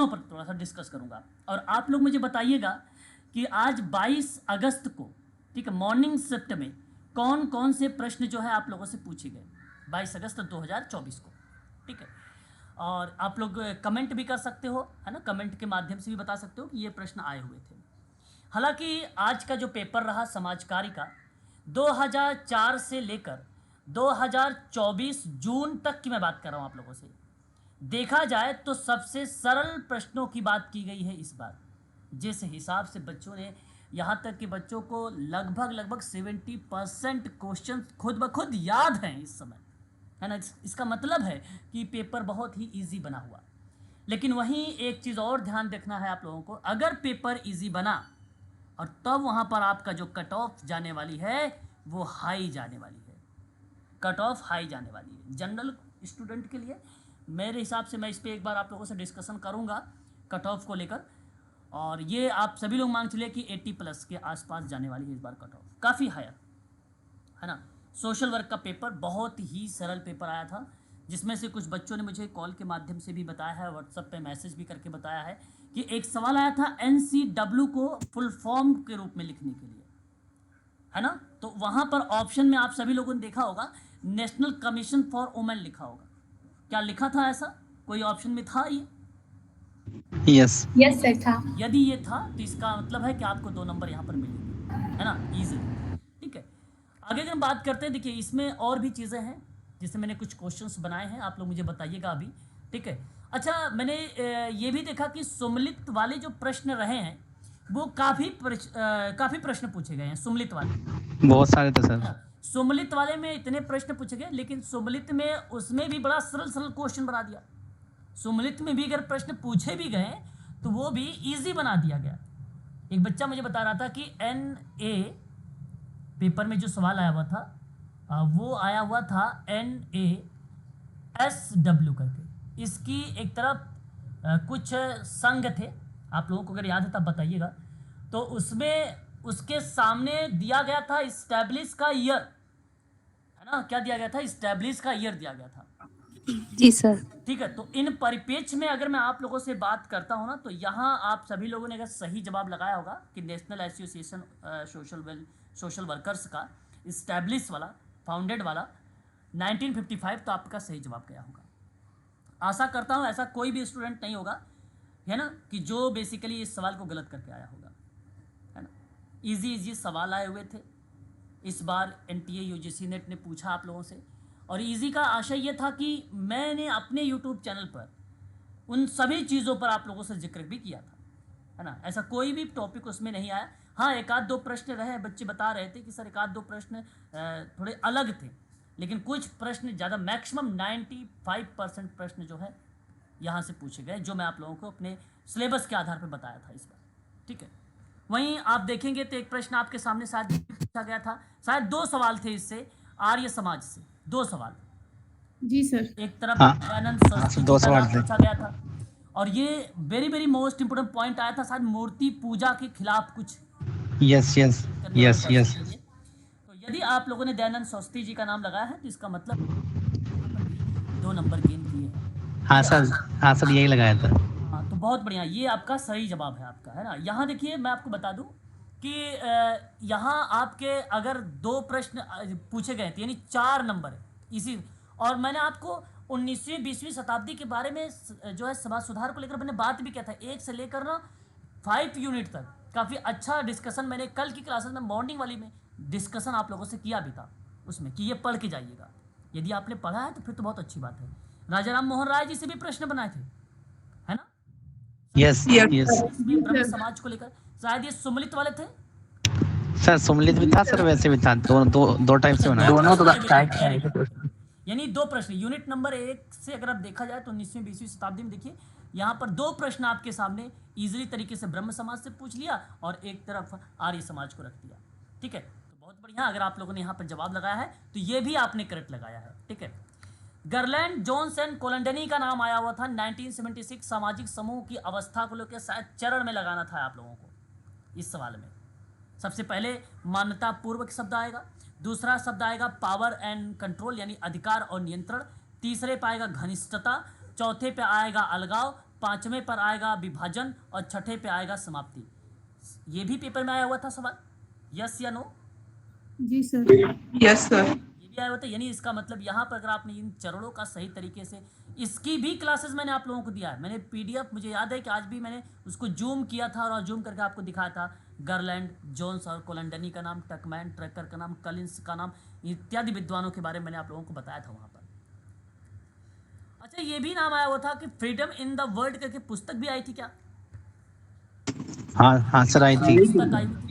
प्रश्नों पर थोड़ा सा डिस्कस करूंगा। और आप लोग मुझे बताइएगा कि आज 22 अगस्त को, ठीक है, मॉर्निंग शिफ्ट में कौन कौन से प्रश्न जो है आप लोगों से पूछे गए 22 अगस्त 2024 को, ठीक है। और आप लोग कमेंट भी कर सकते हो, है ना, कमेंट के माध्यम से भी बता सकते हो कि ये प्रश्न आए हुए थे। हालांकि आज का जो पेपर रहा समाज कार्य का, 2004 से लेकर 2024 जून तक की मैं बात कर रहा हूँ आप लोगों से, देखा जाए तो सबसे सरल प्रश्नों की बात की गई है इस बार। जिस हिसाब से बच्चों ने, यहाँ तक कि बच्चों को लगभग 70% क्वेश्चन खुद ब खुद याद हैं इस समय, है ना। इसका मतलब है कि पेपर बहुत ही इजी बना हुआ। लेकिन वहीं एक चीज़ और ध्यान देखना है आप लोगों को, अगर पेपर इजी बना और तब वहाँ पर आपका जो कट ऑफ जाने वाली है वो हाई जाने वाली है, कट ऑफ हाई जाने वाली है जनरल स्टूडेंट के लिए। मेरे हिसाब से मैं इस पर एक बार आप लोगों से डिस्कशन करूँगा कट ऑफ को लेकर, और ये आप सभी लोग मान चलिए कि 80+ के आसपास जाने वाली है इस बार कट ऑफ, काफ़ी हायर, है ना। सोशल वर्क का पेपर बहुत ही सरल पेपर आया था, जिसमें से कुछ बच्चों ने मुझे कॉल के माध्यम से भी बताया है, व्हाट्सएप पे मैसेज भी करके बताया है कि एक सवाल आया था NCW को फुल फॉर्म के रूप में लिखने के लिए, है ना। तो वहाँ पर ऑप्शन में आप सभी लोगों ने देखा होगा नेशनल कमीशन फॉर वुमेन लिखा होगा। क्या लिखा था ऐसा, कोई ऑप्शन में था ये? यस यस सर था। यदि ये था तो इसका मतलब है कि आपको 2 नंबर यहाँ पर मिलेंगे, है ना, इजीली, ठीक है। आगे अगर हम बात करते हैं, देखिए इसमें और भी चीज़ें हैं जिससे मैंने कुछ क्वेश्चंस बनाए हैं, आप लोग मुझे बताइएगा अभी, ठीक है। अच्छा, मैंने ये भी देखा कि सुमलित वाले जो प्रश्न रहे हैं वो काफ़ी प्रश्न पूछे गए हैं सुमलित वाले, बहुत सारे थे है सर। ना। सुमलित वाले में इतने प्रश्न पूछे गए, लेकिन सुमलित में उसमें भी बड़ा सरल सरल क्वेश्चन बना दिया। सुमलित में भी अगर प्रश्न पूछे भी गए तो वो भी इजी बना दिया गया। एक बच्चा मुझे बता रहा था कि NA पेपर में जो सवाल आया हुआ था वो आया हुआ था NASW करके। इसकी एक तरफ कुछ संघ थे, आप लोगों को अगर याद है तब बताइएगा। तो उसमें उसके सामने दिया गया था इस्टेब्लिश का ईयर, है ना, क्या दिया गया था, इस्टेब्लिश का ईयर दिया गया था, जी सर। ठीक है। तो इन परिप्रेक्ष्य में अगर मैं आप लोगों से बात करता हूँ ना, तो यहाँ आप सभी लोगों ने अगर सही जवाब लगाया होगा कि नेशनल एसोसिएशन सोशल वर्कर्स का इस्टेब्लिश वाला, फाउंडेड वाला 1955, तो आपका सही जवाब गया होगा। आशा करता हूँ ऐसा कोई भी स्टूडेंट नहीं होगा, है ना, कि जो बेसिकली इस सवाल को गलत करके आया होगा, है ना। इजी सवाल आए हुए थे इस बार, NTA UGC नेट ने पूछा आप लोगों से, और इजी का आशय ये था कि मैंने अपने यूट्यूब चैनल पर उन सभी चीज़ों पर आप लोगों से जिक्र भी किया था, है ना। ऐसा कोई भी टॉपिक उसमें नहीं आया। हाँ, एक आध दो प्रश्न रहे, बच्चे बता रहे थे कि सर एक आध दो प्रश्न थोड़े अलग थे, लेकिन कुछ प्रश्न ज़्यादा, मैक्सिमम 95% प्रश्न जो है यहाँ से पूछे गए, जो मैं आप लोगों को अपने सिलेबस के आधार पर बताया था इस बार, ठीक है। वहीं आप देखेंगे तो एक प्रश्न आपके सामने शायद पूछा गया था, शायद 2 सवाल थे इससे, आर्य समाज से 2 सवाल। जी सर। एक तरफ हाँ दयानंद सरस्वती दो जी का सवाल नाम थे। पूछा गया था, और ये वेरी मोस्ट इंपोर्टेंट पॉइंट आया था शायद मूर्ति पूजा के खिलाफ कुछ यस यस करने वाले यस पर्सन यस के लिए। तो यदि आप लोगों ने दयानंद सरस्वती जी का नाम लगाया है तो इसका मतलब 2 नंबर गेन किए हैं, हाँ ठीक है। सर, हाँ सर यही लगाया था। हाँ, तो बहुत बढ़िया, ये आपका सही जवाब है आपका, है ना। यहाँ देखिए मैं आपको बता दूं कि यहाँ आपके अगर 2 प्रश्न पूछे गए थे, यानी 4 नंबर इसी। और मैंने आपको 19वीं 20वीं शताब्दी के बारे में जो है समाज सुधार को लेकर मैंने बात भी किया था, 1 से लेकर ना 5 यूनिट तक काफ़ी अच्छा डिस्कशन मैंने कल की क्लासेस में, मॉर्निंग वाली में डिस्कशन आप लोगों से किया भी था उसमें, कि ये पढ़ के जाइएगा। यदि आपने पढ़ा है तो फिर तो बहुत अच्छी बात है। राजा राम मोहन राय जी से भी प्रश्न बनाए थे, है ना, यस यस इसमें ब्रह्म समाज को लेकर। शायद ये सुमलित वाले थे, सर, सम्मिलित भी था सर, वैसे भी था, दो टाइप से बनाया। दोनों तो यानी 2 प्रश्न यूनिट नंबर 1 से अगर आप देखा जाए तो 19वीं 20वीं शताब्दी में देखिए यहाँ पर 2 प्रश्न आपके सामने इजीली तरीके से ब्रह्म समाज से पूछ लिया और एक तरफ आर्य समाज को रख दिया, ठीक है। तो बहुत बढ़िया, अगर आप लोगों ने यहाँ पर जवाब लगाया है तो ये भी आपने करेक्ट लगाया है, ठीक है। गर्लैंड जोन्स एंड कोलंडनी का नाम आया हुआ था 1976, सामाजिक समूह की अवस्था को लेकर शायद चरण में लगाना था आप लोगों को इस सवाल में। सबसे पहले मान्यता पूर्वक शब्द आएगा, दूसरा शब्द आएगा पावर एंड कंट्रोल यानी अधिकार और नियंत्रण, तीसरे पे आएगा घनिष्ठता, चौथे पे आएगा अलगाव, 5वें पर आएगा विभाजन और 6ठे पे आएगा समाप्ति। ये भी पेपर में आया हुआ था सवाल, यस या नो? जी सर। Yes sir. ये भी आया हुआ था। यानी इसका मतलब यहाँ पर अगर आपने इन चरणों का सही तरीके से, इसकी भी क्लासेस मैंने आप लोगों को दिया है। मैंने पीडीएफ, मुझे याद है कि आज भी मैंने उसको जूम किया था और जूम करके आपको दिखाया था। गर्लैंड, जोन्स और कोलंडनी का नाम, टकमैन, ट्रैकर का नाम, कलिंस का नाम, इत्यादि विद्वानों के बारे में मैंने आप लोगों को बताया था वहाँ पर। अच्छा, ये भी नाम आया हुआ था कि फ्रीडम इन द वर्ल्ड करके पुस्तक भी आई थी क्या? हाँ सर आई थी। पुस्तक आई थी।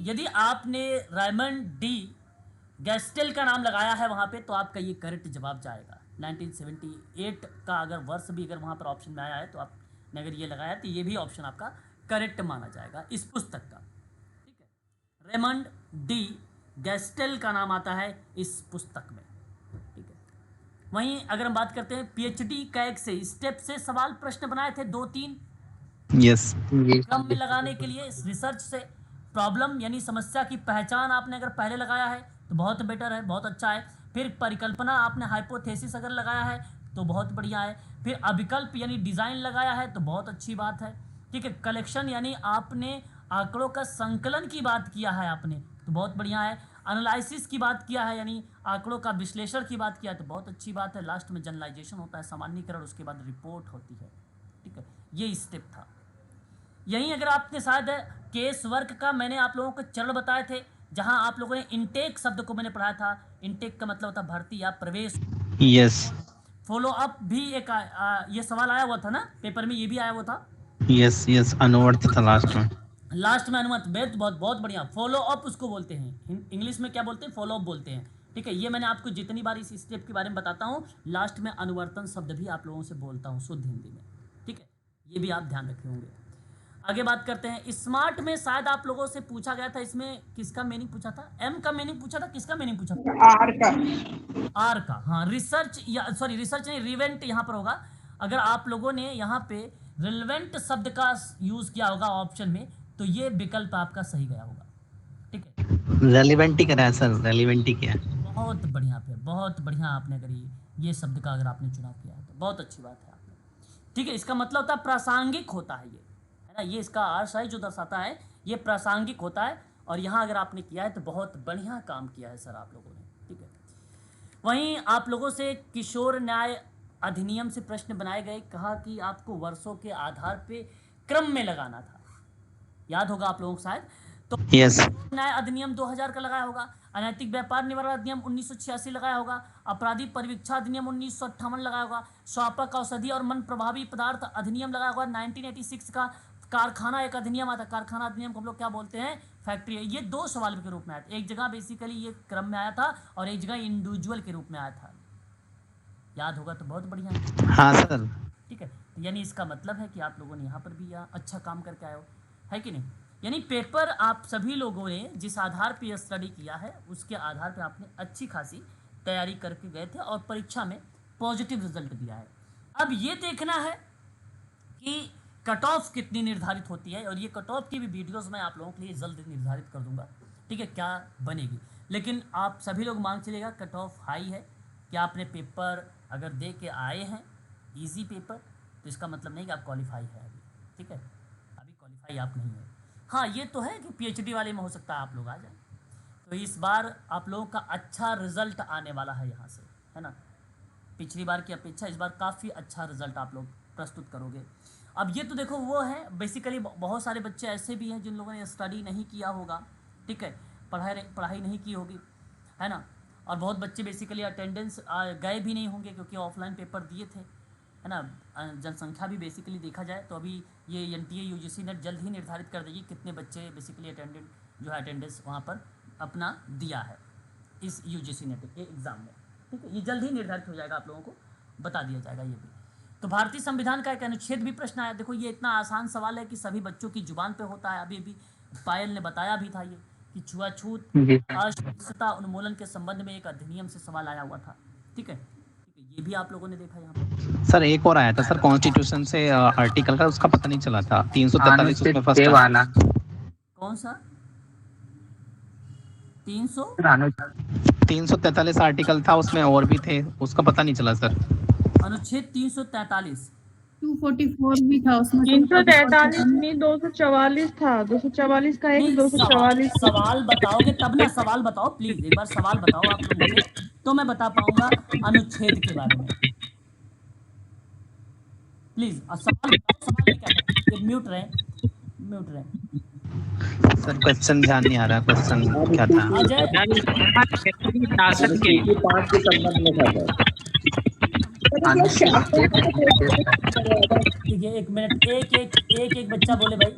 यदि आपने रायमंड डी गैस्टेल का नाम लगाया है वहाँ पे, तो आपका ये करेक्ट जवाब जाएगा। 1978 का अगर वर्ष भी अगर वहाँ पर ऑप्शन में आया है तो आपने अगर ये लगाया तो ये भी ऑप्शन आपका करेक्ट माना जाएगा इस पुस्तक का। ठीक है, रेमंड डी गैस्टेल का नाम आता है इस पुस्तक में। ठीक है, वहीं अगर हम बात करते हैं पीएचडी कैग से स्टेप से सवाल प्रश्न बनाए थे 2-3 यस क्रम में लगाने के लिए। रिसर्च से प्रॉब्लम यानी समस्या की पहचान आपने अगर पहले लगाया है तो बहुत बेटर है, बहुत अच्छा है। फिर परिकल्पना आपने हाइपोथेसिस अगर लगाया है तो बहुत बढ़िया है। फिर अविकल्प यानी डिज़ाइन लगाया है तो बहुत अच्छी बात है। ठीक है, कलेक्शन यानी आपने आंकड़ों का संकलन की बात किया है आपने, तो बहुत बढ़िया है। एनालिसिस की बात किया है यानी आंकड़ों का विश्लेषण की बात किया है तो बहुत अच्छी बात है। लास्ट में जनरलाइजेशन होता है, सामान्यीकरण, उसके बाद रिपोर्ट होती है। ठीक है, ये स्टेप था। यहीं अगर आपने शायद केस वर्क का मैंने आप लोगों को चरण बताए थे, जहां आप लोगों ने इनटेक शब्द को मैंने पढ़ाया था। इनटेक का मतलब होता है भर्ती या प्रवेश। यस फॉलो अप भी एक ये सवाल आया हुआ था ना पेपर में, ये भी आया हुआ था। यस अनुवर्त था लास्ट में। लास्ट में अनुमत बेस्ट, बहुत बहुत बढ़िया। फॉलो अप उसको बोलते हैं, इंग्लिश में क्या बोलते हैं? फॉलो अप बोलते हैं। ठीक है, ये मैंने आपको जितनी बार इस स्टेप के बारे में बताता हूँ, लास्ट में अनुवर्तन शब्द भी आप लोगों से बोलता हूँ शुद्ध हिंदी में। ठीक है, ये भी आप ध्यान रखे होंगे। आगे बात करते हैं। स्मार्ट में शायद आप लोगों से पूछा गया था, इसमें किसका मीनिंग पूछा था? एम का मीनिंग पूछा था, किसका मीनिंग पूछा था? आर का। आर का, हाँ। रिसर्च या सॉरी रिसर्च नहीं, रिवेंट यहाँ पर होगा। अगर आप लोगों ने यहाँ पे रिलेवेंट शब्द का यूज किया होगा ऑप्शन में, तो ये विकल्प आपका सही गया होगा। ठीक है, रेलिवेंट ही करा है सर, रेलिवेंट ही किया है। बहुत बढ़िया, फिर बहुत बढ़िया आपने अगर ये शब्द का अगर आपने चुनाव किया है तो बहुत अच्छी बात है आपने। ठीक है, इसका मतलब होता है प्रासंगिक होता है, ये है ना, ये इसका अर्थ है जो दर्शाता है, ये प्रासंगिक होता है। और यहाँ अगर आपने किया है तो बहुत बढ़िया काम किया है सर आप लोगों ने। ठीक है, वहीं आप लोगों से किशोर न्याय अधिनियम से प्रश्न बनाए गए, कहा कि आपको वर्षों के आधार पे क्रम में लगाना था, याद होगा आप लोगों को शायद। तो यस न्याय अधिनियम 2000 का लगाया होगा, अनैतिक व्यापार निवारण अधिनियम 1986 लगाया होगा, अपराधी परिवीक्षा अधिनियम 1958 लगाया होगा, स्वापक औषधि और मन प्रभावी पदार्थ अधिनियम लगाया होगा 1986 का, कारखाना एक अधिनियम आता है, कारखाना अधिनियम को हम लोग क्या बोलते हैं? फैक्ट्री। ये 2 सवाल के रूप में आया था, एक जगह बेसिकली ये क्रम में आया था और एक जगह इंडिविजुअल के रूप में आया था, याद होगा तो बहुत बढ़िया। हाँ सर। ठीक है, तो यानी इसका मतलब है कि आप लोगों ने यहाँ पर भी अच्छा काम करके आए हो, है कि नहीं? यानी पेपर आप सभी लोगों ने जिस आधार पर स्टडी किया है उसके आधार पर आपने अच्छी खासी तैयारी करके गए थे और परीक्षा में पॉजिटिव रिजल्ट दिया है। अब ये देखना है कि कट ऑफ कितनी निर्धारित होती है, और ये कट ऑफ की भी वीडियोस मैं आप लोगों के लिए जल्द निर्धारित कर दूंगा। ठीक है, क्या बनेगी, लेकिन आप सभी लोग मान चलिएगा कट ऑफ हाई है। कि आपने पेपर अगर दे के आए हैं इजी पेपर, तो इसका मतलब नहीं कि आप क्वालिफाई है अभी। ठीक है, अभी क्वालिफाई आप नहीं है। हाँ, ये तो है कि पीएचडी वाले में हो सकता है आप लोग आ जाए, तो इस बार आप लोगों का अच्छा रिजल्ट आने वाला है यहाँ से, है ना। पिछली बार की अपेक्षा इस बार काफ़ी अच्छा रिजल्ट आप लोग प्रस्तुत करोगे। अब ये तो देखो वो है, बेसिकली बहुत सारे बच्चे ऐसे भी हैं जिन लोगों ने स्टडी नहीं किया होगा। ठीक है, पढ़ाई नहीं की होगी, है ना। और बहुत बच्चे बेसिकली अटेंडेंस गए भी नहीं होंगे क्योंकि ऑफलाइन पेपर दिए थे, है ना। जनसंख्या भी बेसिकली देखा जाए तो अभी ये एनटीए यूजीसी नेट जल्द ही निर्धारित कर देगी कितने बच्चे बेसिकली अटेंडेंस वहाँ पर अपना दिया है इस यूजीसी नेट के एग्ज़ाम में। ठीक है, ये जल्द ही निर्धारित हो जाएगा, आप लोगों को बता दिया जाएगा ये भी। तो भारतीय संविधान का एक अनुच्छेद भी प्रश्न आया। देखो ये इतना आसान सवाल है कि सभी बच्चों की जुबान पे होता है। अभी पायल ने बताया भी था ये कि छुआछूत अस्पृश्यता उन्मूलन के संबंध में एक अधिनियम से सवाल आया हुआ था। ठीक है, ये भी आप लोगों ने देखा यहाँ पर। सर एक और आया था सर कॉन्स्टिट्यूशन से आर्टिकल का, उसका पता नहीं चला था 343 उसमें फर्स्ट वाला। कौन सा? 343 आर्टिकल था, उसमें और भी थे, उसका पता नहीं चला सर। अनुच्छेद 343 244 भी था उसमें। 343 नहीं, 244 था। 244 का एक, नहीं, 244 सवाल बताओगे तब ना। सवाल बताओ प्लीज, एक बार सवाल बताओ आप लोग मुझे, तो मैं बता पाऊंगा अनुच्छेद के बारे में। प्लीज सवाल बताओ, सवाल में क्या था? म्यूट रहे, म्यूट रहे। सर क्वेश्चन ध्यान नहीं आ रहा, क्वेश्चन क्या था? अजय, ताकत के 5 के संबंध में था सर। देखिए एक मिनट, एक बच्चा बोले भाई।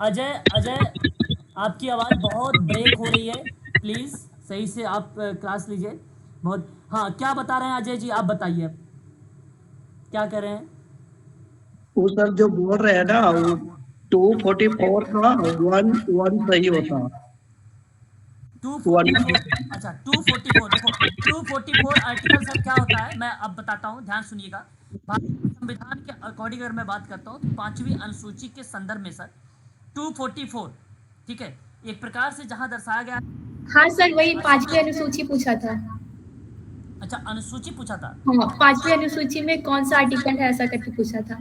अजय, अजय आपकी आवाज़ बहुत ब्रेक हो रही है, प्लीज़ सही से आप क्लास लीजिए। बहुत, हाँ क्या बता रहे हैं अजय जी, आप बताइए अब क्या कर रहे हैं? वो सर जो बोल रहे हैं ना, वो 244 का 1 सही होता। 244, अच्छा 244, देखो 244 आर्टिकल सर क्या होता है, मैं अब बताता हूँ, ध्यान सुनिएगा। भारतीय संविधान के अकॉर्डिंग अगर मैं बात करता हूँ तो 5वीं अनुसूची के संदर्भ में सर 244, ठीक है, एक प्रकार से जहाँ दर्शाया गया। हाँ सर, वही 5वीं अनुसूची पूछा था। अच्छा अनुसूची पूछा था। हाँ, 5वीं अनुसूची में कौन सा आर्टिकल है ऐसा करके पूछा था।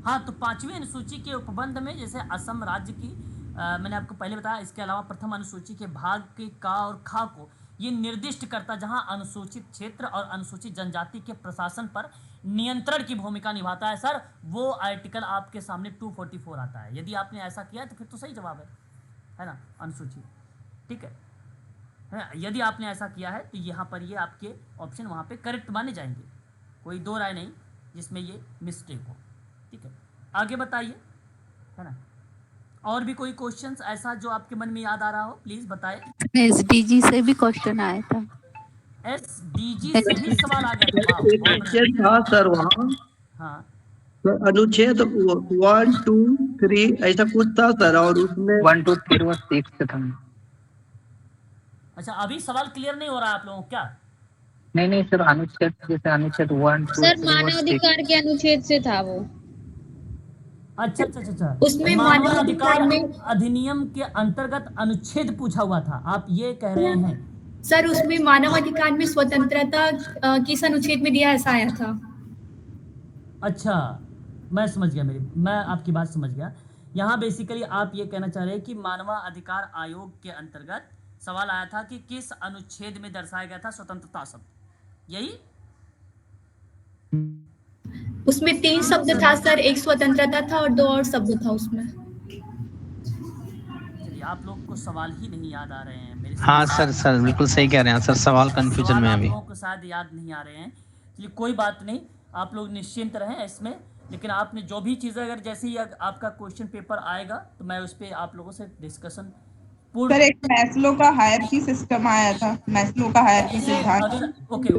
हाँ, तो 5वीं अनुसूची के उपबंध में जैसे असम राज्य की मैंने आपको पहले बताया, इसके अलावा प्रथम अनुसूची के भाग के का और खा को ये निर्दिष्ट करता, जहां अनुसूचित क्षेत्र और अनुसूचित जनजाति के प्रशासन पर नियंत्रण की भूमिका निभाता है सर, वो आर्टिकल आपके सामने 244 आता है। यदि आपने ऐसा किया तो फिर तो सही जवाब है ना, अनुसूची, ठीक है। यदि आपने ऐसा किया है तो यहाँ पर ये आपके ऑप्शन वहाँ पे करेक्ट माने जाएंगे, कोई दो राय नहीं जिसमें ये मिस्टेक हो, ठीक है। आगे बताइए, है ना, और भी कोई क्वेश्चंस ऐसा जो आपके मन में याद आ रहा हो, प्लीज बताएं। एसडीजी से भी क्वेश्चन आया था। एसडीजी से भी सवाल आ गया था? एक अनुच्छेद था सर वहाँ। हाँ, अनुच्छेद 1 2 3 ऐसा कुछ था सर, और उसमें 1 2 3 और 6 था। अच्छा अभी सवाल क्लियर नहीं हो रहा है आप लोगों को क्या? नहीं सर, अनुच्छेद जैसे अनुच्छेद 1 2 सर 3 और मानवाधिकार 6 के अनुच्छेद से था वो। अच्छा, उसमें मानवाधिकार मानवाधिकार में अधिनियम के अंतर्गत अनुच्छेद पूछा हुआ था, आप ये कह रहे हैं? सर उसमें मानवाधिकार में स्वतंत्रता किस अनुच्छेद में दिया ऐसा आया था। अच्छा मैं समझ गया, मैं आपकी बात समझ गया। यहाँ बेसिकली आप ये कहना चाह रहे हैं कि मानवाधिकार आयोग के अंतर्गत सवाल आया था कि किस अनुच्छेद में दर्शाया गया था स्वतंत्रता शब्द, यही? उसमें 3 शब्द था सर, एक स्वतंत्रता था और 2 और शब्द था उसमें। चलिए आप लोग को सवाल ही नहीं याद आ रहे हैं मेरे। हाँ सर बिल्कुल सही कह रहे हैं सर, सवाल कंफ्यूजन में अभी। आप लोगों को शायद याद नहीं आ रहे हैं, चलिए कोई बात नहीं, आप लोग निश्चिंत रहें इसमें। लेकिन आपने जो भी चीज़ें, अगर जैसे ही आपका क्वेश्चन पेपर आएगा तो मैं उस पर आप लोगों से डिस्कशन सर एक मैस्लो का हायरार्की सिस्टम आया था, मैस्लो का हायरार्की सिद्धांत। अगर ओके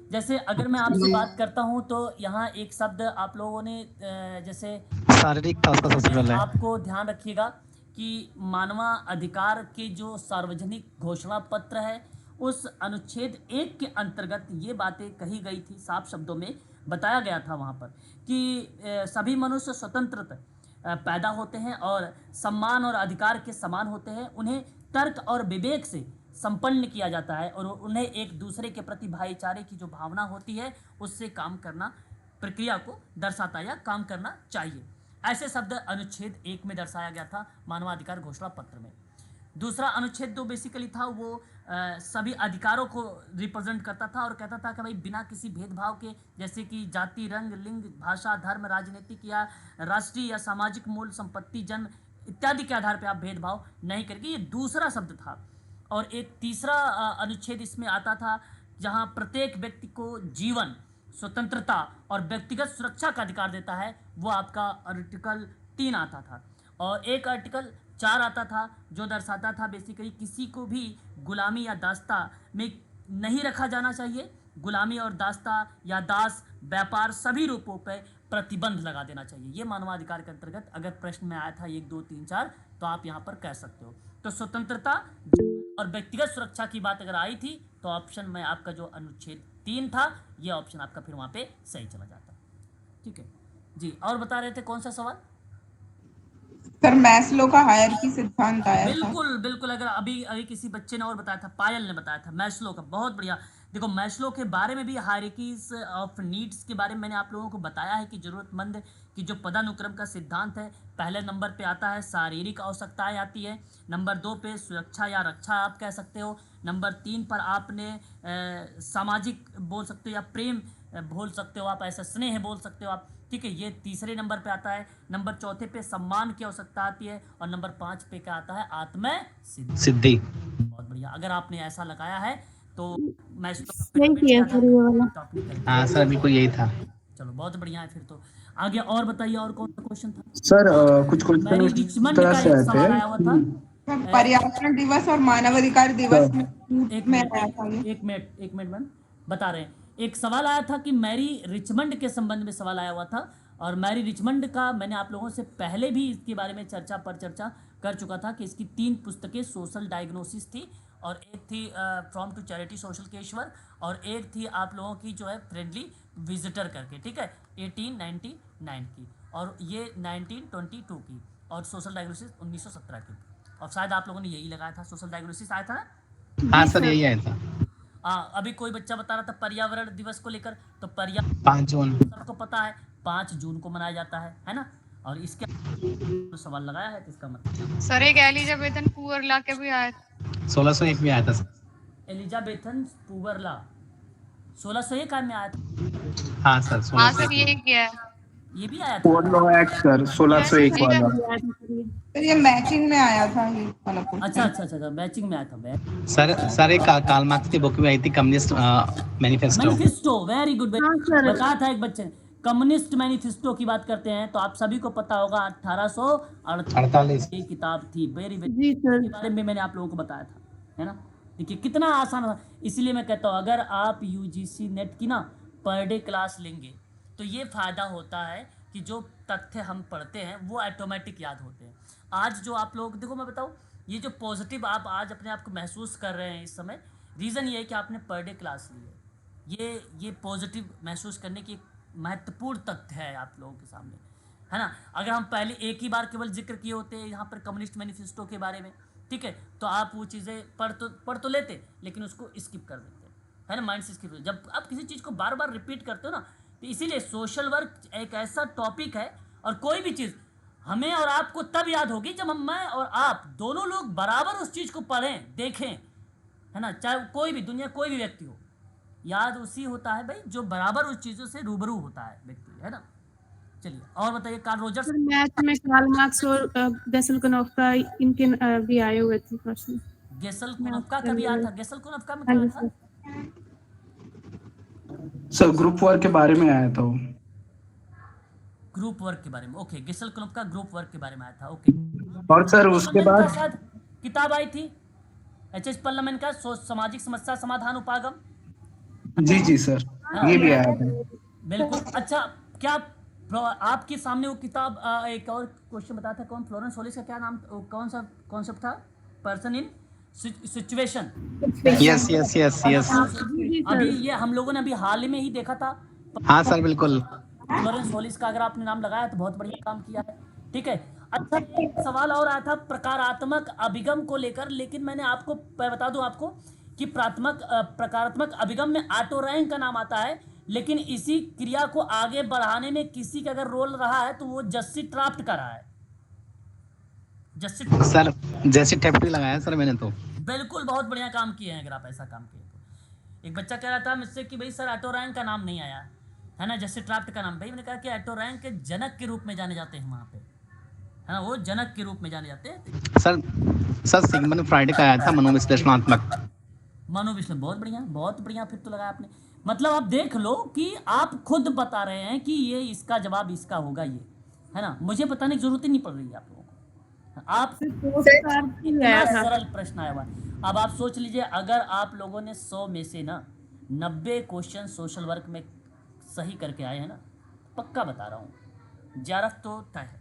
जैसे अगर मैं आपसे बात करता हूं तो यहाँ एक शब्द आप लोगों ने जैसे शारीरिक था उसका सबसे पहले। आपको ध्यान रखिएगा कि मानवाधिकार के जो सार्वजनिक घोषणा पत्र है उस अनुच्छेद 1 के अंतर्गत ये बातें कही गई थी, साफ शब्दों में बताया गया था वहाँ पर कि सभी मनुष्य स्वतंत्र पैदा होते हैं और सम्मान और अधिकार के समान होते हैं, उन्हें तर्क और विवेक से संपन्न किया जाता है और उन्हें एक दूसरे के प्रति भाईचारे की जो भावना होती है उससे काम करना, प्रक्रिया को दर्शाता या काम करना चाहिए। ऐसे शब्द अनुच्छेद 1 में दर्शाया गया था मानवाधिकार घोषणा पत्र में। दूसरा अनुच्छेद 2 बेसिकली था वो सभी अधिकारों को रिप्रेजेंट करता था और कहता था कि भाई बिना किसी भेदभाव के, जैसे कि जाति, रंग, लिंग, भाषा, धर्म, राजनीतिक या राष्ट्रीय या सामाजिक मूल, संपत्ति, जन्म इत्यादि के आधार पर आप भेदभाव नहीं करके, ये दूसरा शब्द था। और एक तीसरा अनुच्छेद इसमें आता था जहां प्रत्येक व्यक्ति को जीवन, स्वतंत्रता और व्यक्तिगत सुरक्षा का अधिकार देता है, वो आपका आर्टिकल 3 आता था। और एक आर्टिकल 4 आता था जो दर्शाता था बेसिकली किसी को भी गुलामी या दास्ता में नहीं रखा जाना चाहिए, गुलामी और दास्ता या दास व्यापार सभी रूपों पर प्रतिबंध लगा देना चाहिए। ये मानवाधिकार के अंतर्गत अगर प्रश्न में आया था 1 2 3 4 तो आप यहाँ पर कह सकते हो। तो स्वतंत्रता और व्यक्तिगत सुरक्षा की बात अगर आई थी तो ऑप्शन में आपका जो अनुच्छेद 3 था ये ऑप्शन आपका फिर वहाँ पे सही चला जाता। ठीक है जी, और बता रहे थे कौन सा सवाल? सर मैस्लो का हायरार्की सिद्धांत आया था। बिल्कुल बिल्कुल, अगर अभी अभी किसी बच्चे ने और बताया था, पायल ने बताया था मैस्लो का, बहुत बढ़िया। देखो मैस्लो के बारे में भी, हायरार्कीज ऑफ नीड्स के बारे में मैंने आप लोगों को बताया है कि जरूरतमंद की जो पदानुक्रम का सिद्धांत है, पहले नंबर पे आता है शारीरिक आवश्यकताएं आती है, नंबर 2 पे सुरक्षा या रक्षा आप कह सकते हो, नंबर 3 पर आपने सामाजिक बोल सकते हो या प्रेम बोल सकते हो आप, ऐसा स्नेह बोल सकते हो आप, ठीक है, ये तीसरे नंबर पे आता है। नंबर 4 पे सम्मान की आवश्यकता आती है, और नंबर 5 पे क्या आता है, आत्म सिद्धि। बहुत बढ़िया, अगर आपने ऐसा लगाया है तो मैं सही किया सर ये वाला। हाँ सर बिल्कुल यही था। चलो बहुत बढ़िया है फिर तो। आगे और बताइए, और कौन सा क्वेश्चन था? सर कुछ क्वेश्चन मैरी इस रिचमंड तरह का से एक आते सवाल हैं आया हुआ था। सर पर्यावरण दिवस और मानवाधिकार दिवस में एक में मिनट आया था ये। एक मिनट मैम, बता रहे हैं। एक सवाल आया था कि मैरी रिचमंड के संबंध में सवाल आया हुआ था, और मैरी रिचमंड का मैंने आप लोगों से पहले भी इसके बारे में चर्चा कर चुका था कि इसकी 3 पुस्तकें सोशल डायग्नोसिस थी, और एक थी from to charity social Keshwar, और एक थी आप लोगों की जो है फ्रेंडली विजिटर करके, ठीक है, 1899 की, और ये 1922 की, और सोशल डायग्नोसिस 1917 की, और शायद आप लोगों ने यही लगाया था, सोशल डायग्नोसिस आया था ना? हाँ सर यही आया था। अभी कोई बच्चा बता रहा था पर्यावरण दिवस को लेकर, तो पर्यावरण 5 जून। सबको पता है 5 जून को मनाया जाता है ना? और इसके तो सवाल लगाया है, तो इसका मतलब सर एक एलिजाबेथन पुअरला के भी आया 1601 में आया था सर। एलिजाबेथन पुअरला 1601 में आया था। हाँ सर हाँ 1601 सर ये किया है। ये भी आया था। पोर लॉ एक्ट सर 1601 वाला। सर ये मैचिंग में आया था ये वाला क्वेश्चन। अच्छा, मैचिंग में आया था। सर एक कार्ल मार्क्स की बुक में आई थी, communist manifesto. Manifesto, very good. हाँ, सर। बताया था एक बच्चे ने, कम्युनिस्ट मैनिफेस्टो की बात करते हैं तो आप सभी को पता होगा 1848 की किताब थी, वेरी जी सर। के बारे में मैंने आप लोगों को बताया था, है ना? देखिए कितना आसान था, इसलिए मैं कहता हूँ अगर आप यूजीसी नेट की ना पर डे क्लास लेंगे तो ये फ़ायदा होता है कि जो तथ्य हम पढ़ते हैं वो ऑटोमेटिक याद होते हैं। आज जो आप लोग देखो, मैं बताऊँ, ये जो पॉजिटिव आप आज अपने आप को महसूस कर रहे हैं इस समय, रीज़न ये है कि आपने पर डे क्लास ली है। ये पॉजिटिव महसूस करने की महत्वपूर्ण तथ्य है आप लोगों के सामने, है ना? अगर हम पहले एक ही बार केवल जिक्र किए होते यहाँ पर कम्युनिस्ट मैनिफेस्टो के बारे में, ठीक है, तो आप वो चीज़ें पढ़ तो लेते, लेकिन उसको स्किप कर देते, है ना? माइंड से स्किप। जब आप किसी चीज़ को बार बार रिपीट करते हो ना, तो इसीलिए सोशल वर्क एक ऐसा टॉपिक है, और कोई भी चीज़ हमें और आपको तब याद होगी जब मैं और आप दोनों लोग बराबर उस चीज़ को पढ़ें, देखें, है ना? चाहे कोई भी दुनिया कोई भी व्यक्ति हो, याद उसी होता है भाई जो बराबर उस चीज़ों से रूबरू होता है व्यक्ति, है ना? चलिए और बताइए, कार्ल रोजर्स। सर मैथ में कार्ल मार्क्स और गेसलकनोफ इनके भी आए हुए थे प्रश्न। गेसलकनोफ का भी आया था। गेसलकनोफ में क्या था? सर ग्रुप वर्क के बारे में आया था वो। ग्रुप वर्क के बारे में, ओके, गेसलकनोफ का ग्रुप वर्क के बारे में आया था, ओके। और सर उसके बाद शायद किताब आई थी एच पल्लमन का सामाजिक समस्या समाधान उपागम। जी सर ये भी आया था। बिल्कुल। अच्छा, क्या आपके सामने वो किताब, एक और क्वेश्चन बताया था, कौन, फ्लोरेंस होलिस का क्या नाम, कौन सा कॉन्सेप्ट था? Person in situation. यस। अभी ये हम लोगों ने अभी हाल ही में ही देखा था। हाँ सर बिल्कुल। फ्लोरेंस होलिस का अगर आपने नाम लगाया तो बहुत बढ़िया काम किया है, ठीक है। अच्छा, एक सवाल और आया था प्रकारात्मक अभिगम को लेकर, लेकिन मैंने आपको बता दूं आपको कि प्रकारात्मक अभिगम में ऑटो रैंक का नाम आता है, लेकिन इसी क्रिया को आगे बढ़ाने में किसी का अगर रोल रहा है तो वो जस्सी ट्राफ्ट का रहा है। सर जैसे टेप्टी लगाया सर मैंने तो। बिल्कुल, बहुत बढ़िया काम किए हैं अगर आप ऐसा काम किए तो। एक बच्चा कह रहा था मुझसे कि भाई सर ऑटो रैंक का नाम नहीं आया, है ना, जस्सी ट्राफ्ट का नाम। भाई मैंने कहा कि ऑटो रैंक के जनक के रूप में जाने जाते हैं वहाँ पे, है ना, वो जनक के रूप में जाने जाते हैं। सर सिगमंड फ्राइड का आया था मनोविश्लेषणात्मक। मनोविश्लेषण, बहुत बढ़िया फिर तो लगाया आपने। मतलब आप देख लो कि आप खुद बता रहे हैं कि ये इसका जवाब इसका होगा, ये, है ना, मुझे बताने की जरूरत ही नहीं पड़ रही है आप लोगों को। आप इतना सरल प्रश्न आया हुआ। अब आप सोच लीजिए, अगर आप लोगों ने 100 में से ना 90 क्वेश्चन सोशल वर्क में सही करके आए हैं ना, पक्का बता रहा हूँ जेआरएफ तो तय है।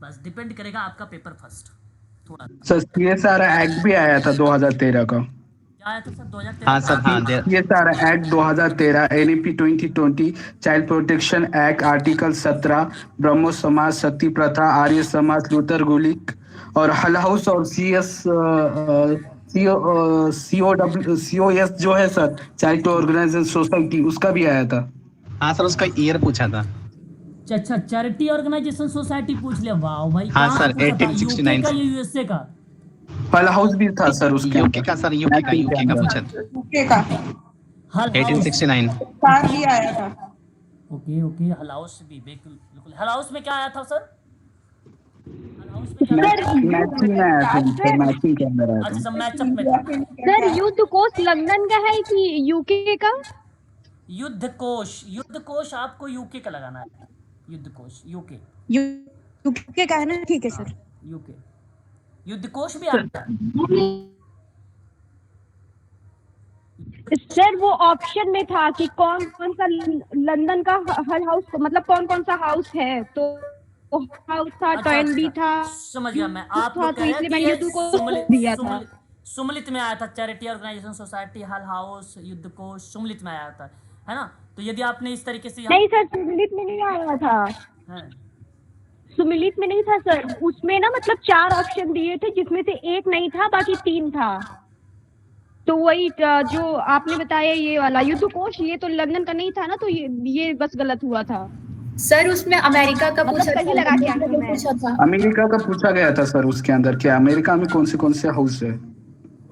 बस डिपेंड करेगा आपका पेपर फर्स्ट थोड़ा। सर CSR एक्ट भी आया था 2013 का। क्या आया था सर 2013? हाँ सर, हाँ CSR act 2013, NEP 2020, child protection act article 17, ब्रह्मो समाज, सती प्रथा, आर्य समाज, लूथर गुलिक और हल हाउस और COS जो है सर, चाइल्ड ऑर्गेनाइजेशन सोसाइटी, उसका भी आया था। हाँ सर, उसका ईयर पूछा था। अच्छा, चैरिटी ऑर्गेनाइजेशन सोसाइटी पूछ लिया, वाह भाई। हाँ कहाँ सर, से पूछा था? 1869 यूके का या यूएसए का? हल हाउस भी था सर उसके यूके का सर, यूके का पूछा था। यूके का हल हाउस। 1869। सार भी आया था। ओके ओके, हल हाउस भी बिल्कुल बिल्कुल। हल हाउस में क्या आया था सर? हल हाउस में क्या आया था? मैचिंग में आया था सर, मैचिंग के अंदर आया अच्छा, था। सब मैचअप में था। सर युद्ध कोष लंदन का है कि यूके का? युद्ध कोश आपको यूके का लगाना है। युद्ध कोश यूके। यूके का है ना, ठीक है सर। यूके युद्ध कोश भी आता है। सर वो ऑप्शन में था कि कौन कौन सा लंदन का हल हाउस, मतलब कौन कौन सा हाउस है, तो हाउस था, टॉयनबी था, समझ गया मैं। आप था, लोग तो कह रहे इसलिए हैं मैंने कि युद्ध को सुमलित दिया था। सुमलित में आया था। चैरिटी ऑर्गेनाइजेशन सोसाइटी, हल हाउस, युद्ध कोश सुमलित में आया था, है ना? तो यदि आपने इस तरीके से नहीं सर, सुमिलित में नहीं आया था। है, सुमिलित में नहीं था सर, उसमें ना मतलब 4 ऑप्शन दिए थे जिसमें से एक नहीं था, बाकी 3 था। तो वही जो आपने बताया ये वाला युद्ध कोष, ये तो लंदन का नहीं था ना, तो ये बस गलत हुआ था। सर उसमें अमेरिका का मतलब पूछा कहीं लगा के आखिर में। पूछा था। अमेरिका का पूछा गया था सर उसके अंदर, क्या अमेरिका में कौन से हाउस है।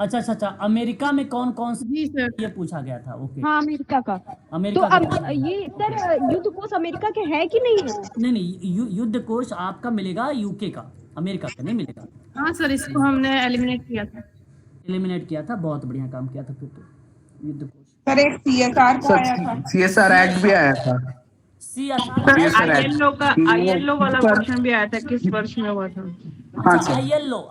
अच्छा, अमेरिका में कौन कौन से, जी सर। ये पूछा गया था। ओके, हाँ अमेरिका का। तो अमेरिका अब का। ये सर युद्ध कोष अमेरिका के है कि नहीं है? नहीं, युद्ध कोश आपका मिलेगा यूके का, अमेरिका का नहीं मिलेगा। हाँ सर, इसको हमने एलिमिनेट किया था। एलिमिनेट किया था, बहुत बढ़िया काम किया था फिर तो। युद्ध कोश सर एक CSR का आया था। CSR एक्ट भी आया था। CSR। CSR आईएलओ वाला सर, क्वेश्चन भी आया था, किस वर्ष में हुआ था? हाँ अच्छा, सर,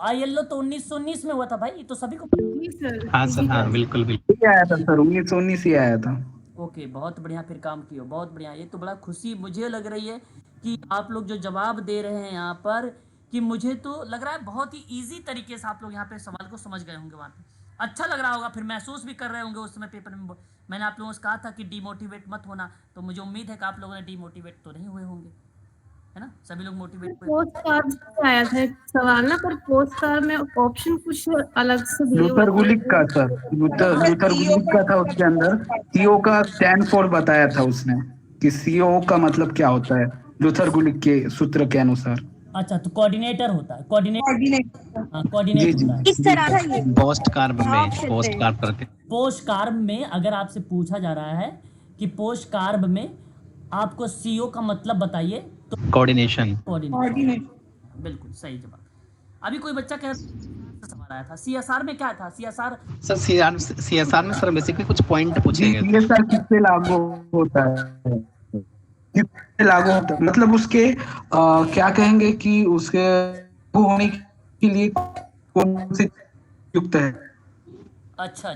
आईएलओ तो 1919 में हुआ था भाई, ये तो सभी को पता है। जी सर। हाँ सर, हाँ बिल्कुल बिल्कुल। ये आया था सर, 1919 ही आया था। ओके, बहुत बढ़िया, फिर काम किया, बहुत बढ़िया। ये तो बड़ा खुशी मुझे लग रही है कि आप लोग जो जवाब दे रहे हैं यहाँ पर, कि मुझे तो लग रहा है बहुत ही इजी तरीके से आप लोग यहाँ पे सवाल को समझ गए होंगे। वहाँ पे अच्छा लग रहा होगा, फिर महसूस भी कर रहे होंगे उस समय पेपर में। मैंने आप लोगों से कहा था कि डिमोटिवेट मत होना, तो मुझे उम्मीद है कि आप लोगों ने डिमोटिवेट तो नहीं हुए होंगे, है ना? सभी लोग मोटिवेट हुए। पोस्ट कार्ड से आया था एक सवाल ना, पर पोस्ट कार्ड में ऑप्शन कुछ अलग से दिए हुए लूथर थे। गुलिक का सर, लूथर गुलिक का था उसके अंदर। CO का स्टैंड फॉर बताया था उसने कि CO का मतलब क्या होता है, लूथर गुलिक के सूत्र के अनुसार। अच्छा, तो कोऑर्डिनेटर होता है, कोऑर्डिनेट। कोऑर्डिनेटर। हाँ, जी कोऑर्डिनेट जी होता है। किस तरह था ये? पोस्ट कार्ब करके। पोस्ट कार्ब में अगर आपसे पूछा जा रहा है कि पोस्ट कार्ब में आपको CO का मतलब बताइए, तो कोऑर्डिनेशन। कोऑर्डिनेट। बिल्कुल सही जवाब। अभी कोई बच्चा कह सवाल आया था CSR में, क्या था CSR? सर CSR में सर बेसिकली कुछ पॉइंट पूछे गए थे। ये सर किससे लागू होता है, किससे लागू होता है, मतलब उसके क्या कहेंगे कि उसके लागू होने के लिए कौन से युक्त है। अच्छा।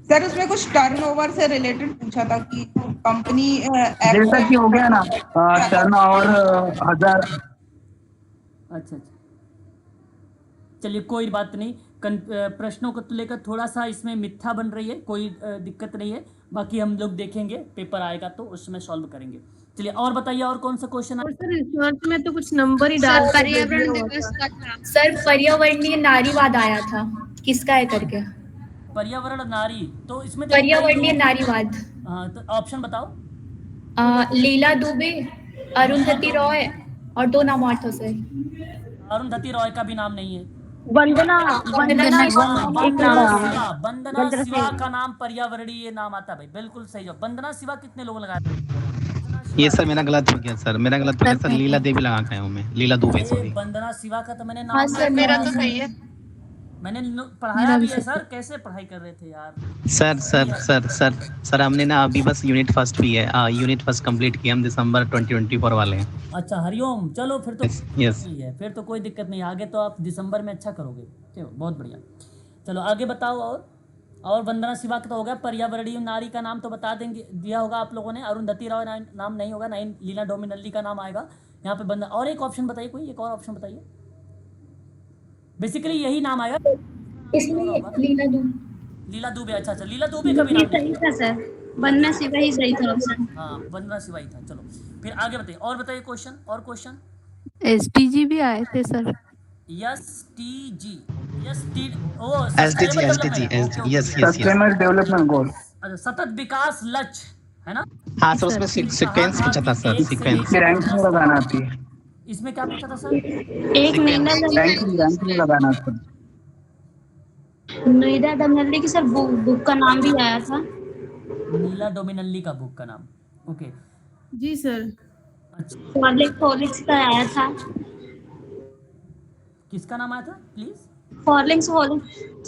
सर उसमें कुछ टर्नओवर से रिलेटेड पूछा था कि कंपनी जैसा कि हो गया ना, टर्नओवर 1000। अच्छा, चलिए कोई बात नहीं। प्रश्नों को लेकर थोड़ा सा इसमें मिथ्या बन रही है, कोई दिक्कत नहीं है। बाकी हम लोग देखेंगे, पेपर आएगा तो उसमें सॉल्व करेंगे। चलिए और बताइए, और कौन सा क्वेश्चन है? और सर रिसर्च में तो कुछ नंबर ही डाल सर के पर्यावरण दिया हुआ दिवस था। का था। सर पर्यावरणीय नारीवाद आया था, किसका है करके? पर्यावरण नारी, तो इसमें देखिए पर्यावरणीय नारीवाद। हाँ, तो ऑप्शन बताओ। लीला दुबे, अरुंधति रॉय और 2 नाम और था सर। अरुंधति रॉय का भी नाम नहीं है। वंदना वंदना शिवा का नाम पर्यावरणीय नाम आता है भाई, बिल्कुल सही जवाब। वंदना शिवा कितने लोग लगाए? ये सर मेरा गलत हो गया सर, सर लीला देवी लगा के आया हूँ मैं, लीला दुबे सॉरी। वंदना शिवा का तो मैंने हाँ नाम सर, मेरा तो सही है। मैंने पढ़ाया भी है सर। कैसे पढ़ाई कर रहे थे यार? सर हमने ना अभी बस यूनिट फर्स्ट भी है, यूनिट फर्स्ट कंप्लीट किया हम, दिसंबर 2024 वाले हैं। अच्छा, हरिओम। चलो फिर तो यस। ठीक है, फिर तो कोई दिक्कत नहीं। आगे तो आप दिसंबर में अच्छा करोगे। चलो बहुत बढ़िया। चलो आगे बताओ। और वंदना शिवा का तो हो गया। पर्यावरणीय नारी का नाम तो बता देंगे, दिया होगा आप लोगों ने। अरुंधति रॉय नाम नहीं होगा, नहीं लीला डोमिनल्ली का नाम आएगा यहाँ पे। बंदा और एक ऑप्शन बताइए, कोई एक और ऑप्शन बताइए। बेसिकली यही नाम आएगा इसमें लीला दुबे। लीला दुबे, अच्छा अच्छा, लीला दुबे का भी नाम सही था सर, वंदना शिवा ही सही था ऑप्शन। हाँ, वंदना शिवाई था। चलो फिर आगे बताइए, और बताइए क्वेश्चन, और क्वेश्चन। SDG भी आए थे सर। यस टी जी, यस टी, oh sustainable SDG development, okay okay, yes yes yes. Sustainable development goal. अच्छा, सतत विकास लक्ष्य है ना। हाँ सर, उसमें कहा सीक्वेंस था पूछा कि था सर, 1 से सीक्वेंस। इसकी लेकर रैंकिंग 10 लगाना तक। थी। इसमें क्या पूछा था सर? एक सीक्वेंस। रैंकिंग लगाना था। नोएडा डमनल्ली की सर बुक का नाम भी आया था। नीला डोमिनल्ली का बुक का नाम, ओके। जी सर। अच्छा, फॉरलिंग्स का आया था। किसका नाम आया था प्लीज? फॉरलिंग्स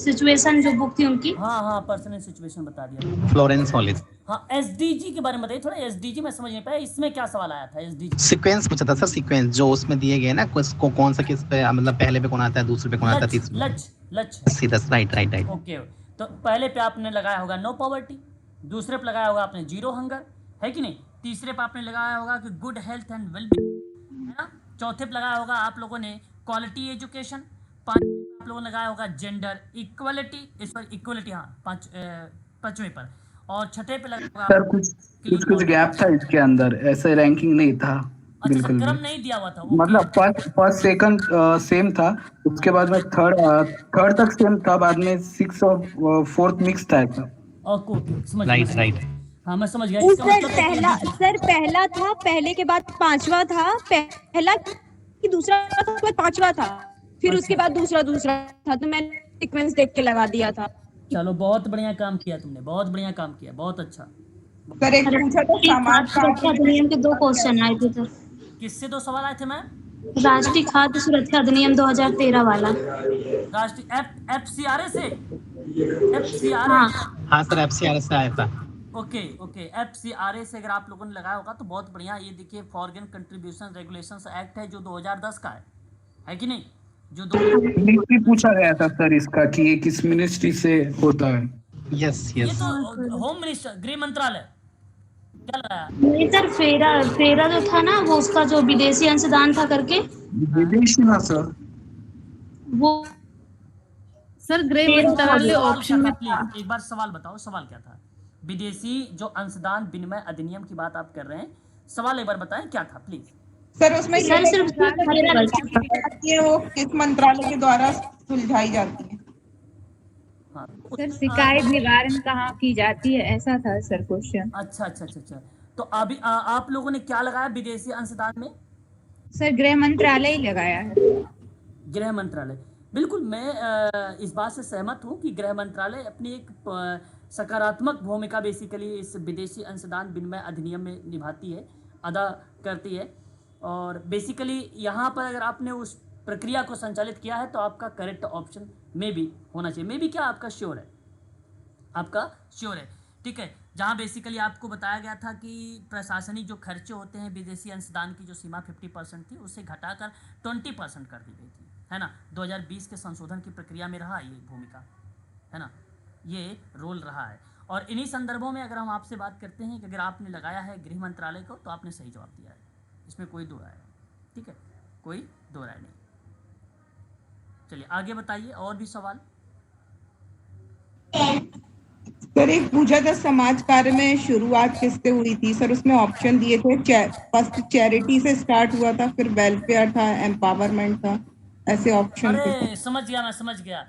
सिचुएशन जो बुक थी उनकी। हाँ हाँ, पर्सनल सिचुएशन बता दिया। Florence Hollies. हाँ, एसडीजी के बारे में बताइए थोड़ा। एसडीजी मैं समझ नहीं पाया, इसमें क्या सवाल आया था? एसडीजी सीक्वेंस पूछा था सर, सीक्वेंस जो उसमें दिए गए ना, को कौन सा किस पे, मतलब पहले पे कौन आता है, दूसरे पे कौन आता है, तीसरे पे। लक्ष्य सीधा राइट राइट राइट। ओके। तो पहले पे आपने लगाया होगा नो पॉवर्टी, दूसरे पे लगाया होगा आपने जीरो हंगर, है कि नहीं? तीसरे पे आपने लगाया होगा कि गुड हेल्थ एंड वेलबींग, है ना। चौथे पे लगाया होगा आप लोगों ने क्वालिटी एजुकेशन। पांचवें पे आप लोगों ने लगाया होगा जेंडर इक्वलिटी, इस पर इक्वलिटी, हाँ पांचवें पर। और छठे पे लगाया होगा सर कुछ गैप था इसके अंदर, ऐसे रैंकिंग नहीं था अच्छा सर, बिल्कुल भी। क्रम नहीं दिया हुआ था, ओके। मतलब फर्स्ट सेकंड सेम था, उसके बाद में थर्ड तक सेम था, बाद में 6 और 4th मिक्स था ऐसा। ओके ओके, समझ राइट गया। राइट। हाँ मैं समझ गया, इसका मतलब है कि SDG। सर पहला था, पहले के बाद पांचवा था, पहला कि दूसरा था, उसके बाद पांचवा था, फिर उसके बाद दूसरा था, तो मैंने सीक्वेंस देख के लगा दिया था। चलो बहुत बढ़िया काम किया तुमने, बहुत बढ़िया काम किया, बहुत अच्छा। सर एक पूछा था समाज सुरक्षा अधिनियम के 2 क्वेश्चन आए थे सर। किससे 2 सवाल आए थे मैम? राष्ट्रीय खाद्य सुरक्षा अधिनियम 2013 वाला। राष्ट्रीय FCRA से, FCRA। हाँ हाँ सर, FCRS से आया था। ओके ओके, FCRA से अगर आप लोगों ने लगाया होगा तो बहुत बढ़िया। ये देखिए, फॉरेन कंट्रीब्यूशन रेगुलेशंस एक्ट है जो 2010 का है कि नहीं? जो मिनिस्ट्री पूछा गया था सर इसका कि ये किस मिनिस्ट्री से होता है। यस ये यस। तो होम मिनिस्टर, गृह मंत्रालय, क्या लगाया? नहीं सर, फेरा जो था ना, वो उसका जो विदेशी अंशदान था करके, विदेशी ना सर। वो सर गृह मंत्रालय सवाल ऑप्शन क्या में था प्लीज एक बार सवाल बताओ, सवाल क्या था? विदेशी जो अंशदान विनिमय अधिनियम की बात आप कर रहे हैं, सवाल एक बार बताएं क्या था प्लीज। सर उसमें ये सर सिर्फ कि वो किस मंत्रालय के द्वारा सुलझाई जाती है। हाँ सर शिकायत निवारण कहाँ की जाती है, ऐसा था सर क्वेश्चन। अच्छा अच्छा अच्छा अच्छा। तो अभी आप लोगों ने क्या लगाया विदेशी अंशदान में? सर गृह मंत्रालय ही लगाया है। गृह मंत्रालय, बिल्कुल। मैं इस बात से सहमत हूँ कि गृह मंत्रालय अपनी एक सकारात्मक भूमिका बेसिकली इस विदेशी अंशदान विनिमय अधिनियम में निभाती है, अदा करती है। और बेसिकली यहाँ पर अगर आपने उस प्रक्रिया को संचालित किया है तो आपका करेक्ट ऑप्शन में भी होना चाहिए। में भी क्या, आपका श्योर है, आपका श्योर है, ठीक है। जहाँ बेसिकली आपको बताया गया था कि प्रशासनिक जो खर्चे होते हैं विदेशी अंशदान की जो सीमा 50% थी, उससे घटाकर 20% कर दी गई थी, है ना। 2020 के संशोधन की प्रक्रिया में रहा ये भूमिका, है ना, ये रोल रहा है। और इन्हीं संदर्भों में अगर हम आपसे बात करते हैं कि अगर आपने लगाया है गृह मंत्रालय को, तो आपने सही जवाब दिया है, इसमें कोई दो राय नहीं, ठीक है, कोई दो राय नहीं। चलिए आगे बताइए, और भी सवाल। सर एक पूछा था समाज कार्य में शुरुआत किससे हुई थी? सर उसमें ऑप्शन दिए थे, फर्स्ट चैरिटी से स्टार्ट हुआ था, फिर वेलफेयर था, एम्पावरमेंट था, ऐसे ऑप्शन थे। अरे समझ गया, मैं समझ गया।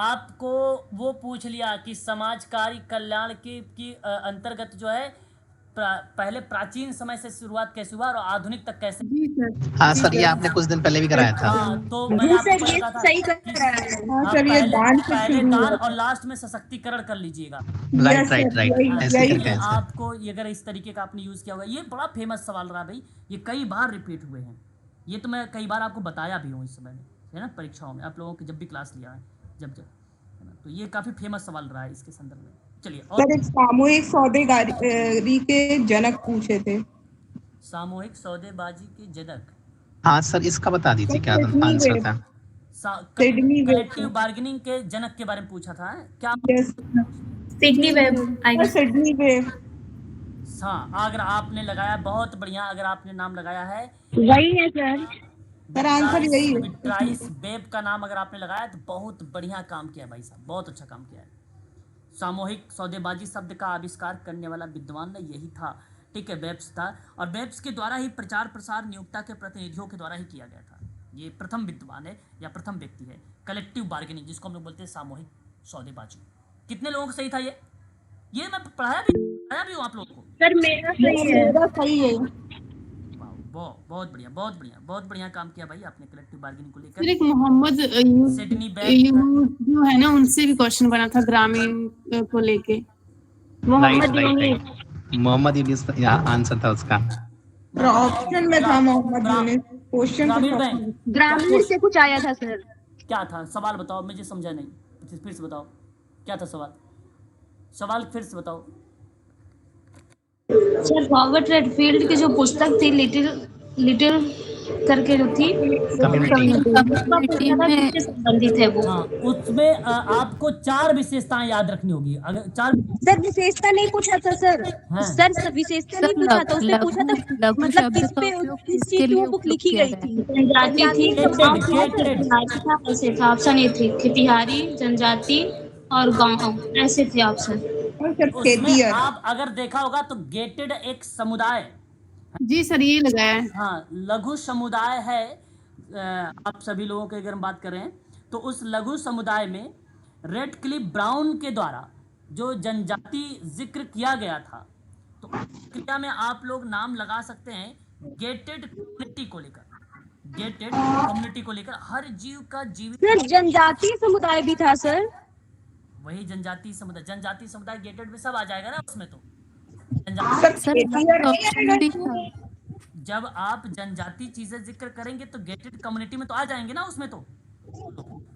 आपको वो पूछ लिया कि समाजकारी कल्याण की अंतर्गत जो है पहले प्राचीन समय से शुरुआत कैसे हुआ और आधुनिक तक कैसे। हाँ सर, ये आपने कुछ दिन पहले भी कराया था। तो मैंने आपको सर ये बताया था सही कि सर ये दान से पहले शुरू दान हुआ और लास्ट में सशक्तिकरण कर लीजिएगा। राइट राइट राइट, ऐसे यही- करके आंसर। आपको ये अगर इस तरीके का आपने यूज़ किया होगा, ये बड़ा फेमस सवाल रहा भाई, ये कई बार रिपीट हुए हैं, ये तो मैं कई बार आपको बताया भी हूँ इस समय में, है ना, परीक्षाओं में आप लोगों की जब भी क्लास लिया है, जब है ना, तो ये काफ़ी फेमस सवाल रहा है इसके संदर्भ में। चलिए, और सर एक सामूहिक सौदेगारी के जनक पूछे थे। सामूहिक सौदेबाजी के जनक, हाँ सर, इसका बता दीजिए क्या आंसर था। Sydney web. कलेक्टिव बार्गेनिंग के जनक के बारे में पूछा था, क्या? यस सिडनी वेब आई सिडनी वेब। हाँ, अगर आपने लगाया बहुत बढ़िया, अगर आपने नाम लगाया है वही है सर। सर आंसर यही है। ट्राइस वेब का नाम अगर आपने लगाया तो बहुत बढ़िया काम किया भाई साहब, बहुत अच्छा काम किया है। सामूहिक सौदेबाजी शब्द का आविष्कार करने वाला विद्वान ने यही था, ठीक है, बेब्स था। और बेब्स के द्वारा ही प्रचार प्रसार नियोक्ता के प्रतिनिधियों के द्वारा ही किया गया था। ये प्रथम विद्वान है या प्रथम व्यक्ति है। कलेक्टिव बार्गेनिंग जिसको हम लोग बोलते हैं सामूहिक सौदेबाजी। कितने लोगों को सही था ये मैं पढ़ाया भी हूँ आप लोगों को। सर मेरा सही है। मेरा सही है। बहुत बढ़िया, बहुत बढ़िया काम किया भाई आपने कलेक्टिव बार्गेनिंग को लेकर। फिर एक मोहम्मद सिडनी जो है ना, उनसे भी क्वेश्चन बना था ग्रामीण को लेके। मोहम्मद यूनिस आंसर था उसका। ऑप्शन में था मोहम्मद यूनिस। क्वेश्चन ग्रामीण से कुछ आया था सर। क्या था सवाल बताओ, मुझे समझा नहीं, फिर से बताओ क्या था सवाल फिर से बताओ। सर रॉबर्ट रेडफील्ड की जो पुस्तक थी लिटिल करके जो थी संबंधित है वो। हाँ, उसमें आपको 4 विशेषताएं याद रखनी होगी। अगर 4 सर विशेषता नहीं पूछा था सर। हाँ। सर विशेषता नहीं पूछा था, उसने पूछा था मतलब किस चीज की वो बुक लिखी गई थी। जनजाति थी, ऐसे था ऑप्शन ए थे खेतिहारी, जनजाति और गांव, ऐसे थे ऑप्शन। उसमें आप अगर देखा होगा तो गेटेड एक समुदाय, जी सर ये लगाया है। हाँ, लघु समुदाय है। आप सभी लोगों की अगर हम बात करें तो उस लघु समुदाय में रेडक्लिफ ब्राउन के द्वारा जो जनजाति जिक्र किया गया था, तो क्रिया में आप लोग नाम लगा सकते हैं गेटेड कम्युनिटी को लेकर। हर जीव का जीवित सर जनजातीय समुदाय भी था सर। वही जनजातीय समुदाय गेटेड में सब आ जाएगा ना उसमें। तो जब आप जनजाति चीजें जिक्र करेंगे तो गेटेड कम्युनिटी में तो आ जाएंगे ना उसमें। तो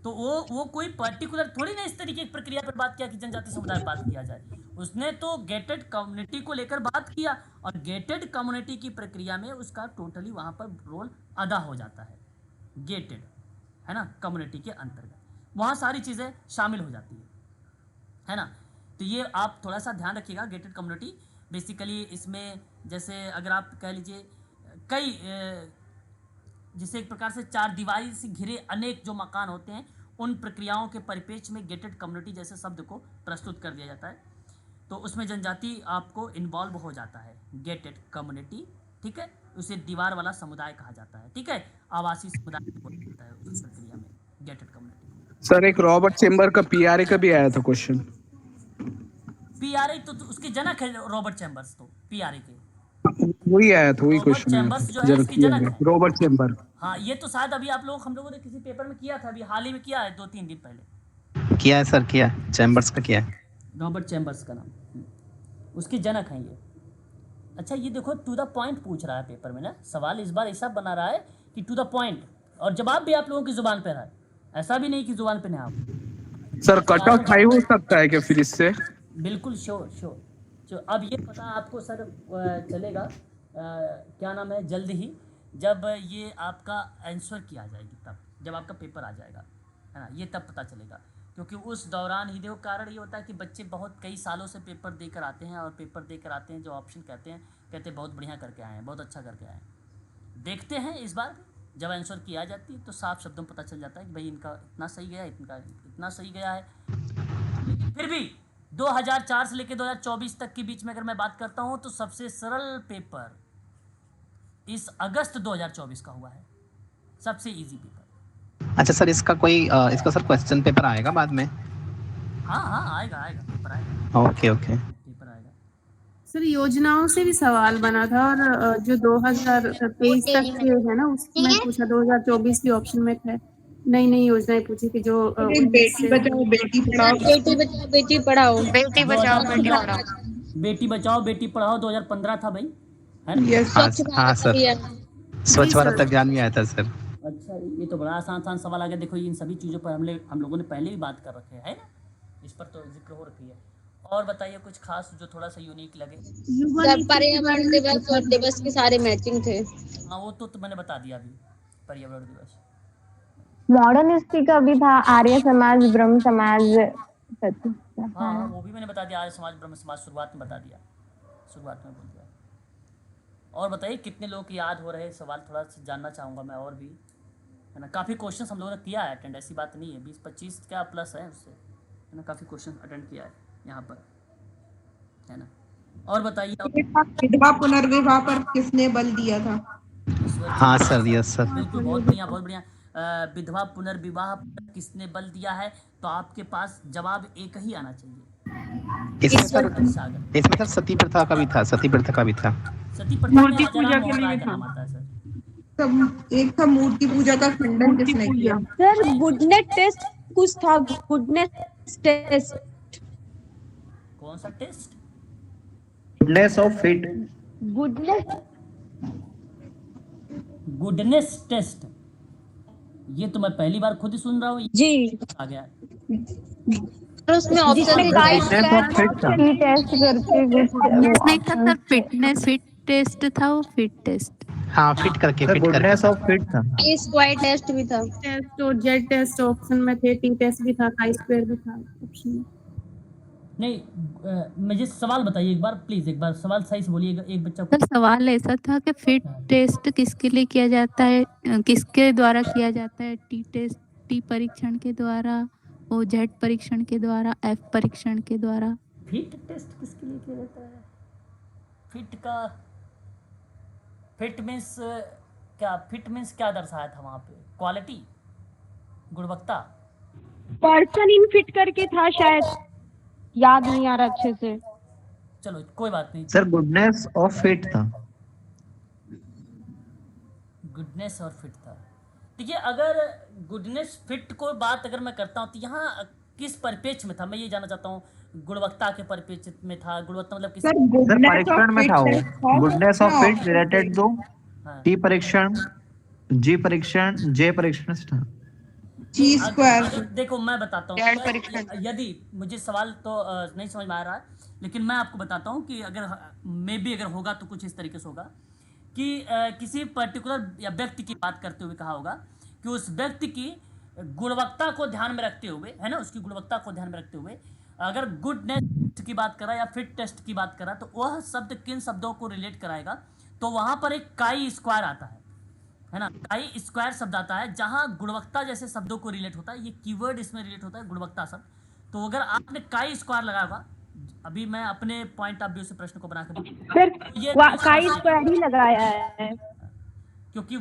वो कोई पर्टिकुलर थोड़ी ना इस तरीके की प्रक्रिया पर बात किया कि जनजाति समुदाय पर बात किया जाए। उसने तो गेटेड कम्युनिटी को लेकर बात किया और गेटेड कम्युनिटी की प्रक्रिया में उसका टोटली वहां पर रोल अदा हो जाता है। गेटेड है ना, कम्युनिटी के अंतर्गत वहां सारी चीजें शामिल हो जाती है ना। तो ये आप थोड़ा सा ध्यान रखिएगा। गेटेड कम्युनिटी बेसिकली इसमें जैसे अगर आप कह लीजिए कई जैसे एक प्रकार से 4 दीवारी से घिरे अनेक जो मकान होते हैं, उन प्रक्रियाओं के परिप्रेक्ष्य में गेटेड कम्युनिटी जैसे शब्द को प्रस्तुत कर दिया जाता है। तो उसमें जनजाति आपको इन्वॉल्व हो जाता है। गेटेड कम्युनिटी, ठीक है, उसे दीवार वाला समुदाय कहा जाता है, ठीक है, आवासीय समुदाय होता है उस प्रक्रिया में गेटेड कम्युनिटी। सर एक रॉबर्ट चेम्बर का पीआरए का भी आया था क्वेश्चन। पीआरए तो उसके जनक है रॉबर्ट चैम्बर्स, तो पीआरए के वही आया था, वही क्वेश्चन चैम्बर्स जो है उसकी जनक है रॉबर्ट चेम्बर। हाँ, ये तो शायद अभी हम लोगों ने किसी पेपर में किया था, अभी हाल ही में किया है 2-3 दिन पहले किया है सर, किया चैम्बर्स का किया है, रॉबर्ट चैम्बर्स का नाम, उसके जनक हैं ये। अच्छा, ये देखो टू द पॉइंट पूछ रहा है पेपर में ना, सवाल इस बार ऐसा बना रहा है कि टू द पॉइंट, और जवाब भी आप लोगों की जुबान पे रहा है, ऐसा भी नहीं कि जुबान पे नहीं। आप सर कट ऑफ हाई हो सकता है क्या फिर इससे? बिल्कुल श्योर। अब ये पता आपको सर चलेगा क्या नाम है, जल्द ही जब ये आपका आंसर किया जाएगी, तब जब आपका पेपर आ जाएगा, है ना, ये तब पता चलेगा। क्योंकि उस दौरान ही देखो, कारण ये होता है कि बच्चे बहुत कई सालों से पेपर देकर आते हैं, और पेपर देकर आते हैं जो ऑप्शन कहते बहुत बढ़िया करके आए हैं, बहुत अच्छा करके आए हैं। देखते हैं इस बार जब आंसर की आ जाती है तो साफ शब्दों में पता चल जाता है कि भाई इनका इतना सही गया, इतना सही गया है। लेकिन फिर भी 2004 से लेकर 2024 तक के बीच में अगर मैं बात करता हूं तो सबसे सरल पेपर इस अगस्त 2024 का हुआ है, सबसे इजी पेपर। अच्छा सर, इसका सर क्वेश्चन पेपर आएगा बाद में? हाँ आएगा पेपर आएगा। ओके पेपर आएगा सर। योजनाओं से भी सवाल बना था, और जो 2023 तक के है ना उसमें पूछा, 2024 भी ऑप्शन में थे, नई योजनाएं पूछी कि जो बेटी बचाओ बेटी पढ़ाओ, बेटी बचाओ बेटी पढ़ाओ 2015 था भाई, है ना? हाँ सर, स्वच्छ भारत अभियान में आया था सर। अच्छा, ये तो बड़ा आसान सवाल आ गया। देखो इन सभी चीज़ों पर हम लोगों ने पहले भी बात कर रखे है ना, इस पर तो जिक्र हो रखी है। और बताइए कुछ खास जो थोड़ा सा यूनिक लगे। पर्यावरण दिवस और दिवस के सारे मैचिंग थे। हाँ, वो तो मैंने बता दिया अभी, पर्यावरण दिवस। मॉडर्न हिस्ट्री का भी था, आर्य समाज, ब्रह्म समाज। हाँ, वो भी मैंने बता दिया, आर्य समाज ब्रह्म समाज शुरुआत में बता दिया, शुरुआत में बोल दिया। और बताइए कितने लोग याद हो रहे सवाल, थोड़ा सा जानना चाहूँगा मैं और भी, है ना। काफ़ी क्वेश्चन हम लोगों ने किया है अटेंड, ऐसी बात नहीं है, 20-25 क्या प्लस है उससे, है ना, काफ़ी क्वेश्चन अटेंड किया है। यहाँ पर, है ना। और बताइए। विधवा पुनर्विवाह पर किसने बल दिया था? हाँ सर, यस सर। बिल्कुल, बहुत बढ़िया, बहुत बढ़िया। विधवा पुनर्विवाह पर किसने बल दिया है? तो आपके पास जवाब एक ही आना चाहिए। इसमें सर सती प्रथा का भी था, सती प्रथा का भी था। सती प्रथा में राजाराम मोहन राय का नाम आता है सर। एक था मूर्ति पूजा का खंडन किसने किया? सर गुडनेस टेस्ट कुछ था, गुडनेस टेस्ट। कौन सा test? Goodness of fit. Goodness test, ये तो मैं पहली बार खुद ही सुन रहा हूँ जी। आ गया। उसमें ऑप्शन नहीं था सर, फिटनेस फिट टेस्ट था, वो फिट टेस्ट। हाँ, फिट करके गुडनेस ऑफ फिट था। स्क्वायर टेस्ट भी था। टेस्ट और जेड टेस्ट ऑप्शन में थे, टी टेस्ट भी था, काई स्क्वायर भी था ऑप्शन में। नहीं, मुझे सवाल बताइए एक बार प्लीज, एक बार सवाल सही से बोलिएगा। एक बच्चा सर सवाल ऐसा था कि फिट टेस्ट किसके लिए किया जाता है, किसके द्वारा किया जाता है? टी टेस्ट, टी परीक्षण के द्वारा, और जेड परीक्षण के द्वारा, एफ परीक्षण के द्वारा। फिट टेस्ट किसके लिए किया जाता है? फिट का फिट मीन्स क्या? फिट मीन्स क्या दर्शाया था वहां पे? क्वालिटी, गुणवत्ता। पर्सन इन फिट करके था शायद, याद नहीं आ रहा अच्छे से। चलो कोई बात नहीं सर गुडनेस ऑफ फिट था। गुडनेस और फिट था। देखिए, अगर गुडनेस फिट को बात अगर मैं करता हूँ तो यहाँ किस परिपेक्ष में था, मैं ये जानना चाहता हूँ। गुणवत्ता के परिपेक्ष में था? गुणवत्ता मतलब किस? सर परीक्षण में था वो। गुडनेस ऑफ फिट रिलेटेड दो, टी परीक्षण, जी परीक्षण, जे परीक्षण से था। जी स्क्वायर। देखो मैं बताता हूँ, यदि मुझे सवाल तो नहीं समझ में आ रहा है, लेकिन मैं आपको बताता हूँ कि अगर मे भी अगर होगा तो कुछ इस तरीके से होगा कि किसी पर्टिकुलर या व्यक्ति की बात करते हुए कहा होगा कि उस व्यक्ति की गुणवत्ता को ध्यान में रखते हुए, है ना, उसकी गुणवत्ता को ध्यान में रखते हुए अगर गुडनेस की बात करा या फिट टेस्ट की बात करा तो वह शब्द किन शब्दों को रिलेट कराएगा? तो वहां पर एक काई स्क्वायर आता है ना, काई स्क्वायर शब्द आता है जहां गुणवत्ता जैसे शब्दों को रिलेट होता है। ये कीवर्ड इसमें रिलेट होता है, गुणवत्ता शब्द। तो अगर आपने काई स्क्वायर लगाया होगा, अभी मैं अपने पॉइंट ऑफ व्यू से प्रश्न को बनाकर सर काई स्क्वायर ही लगाया है, क्योंकि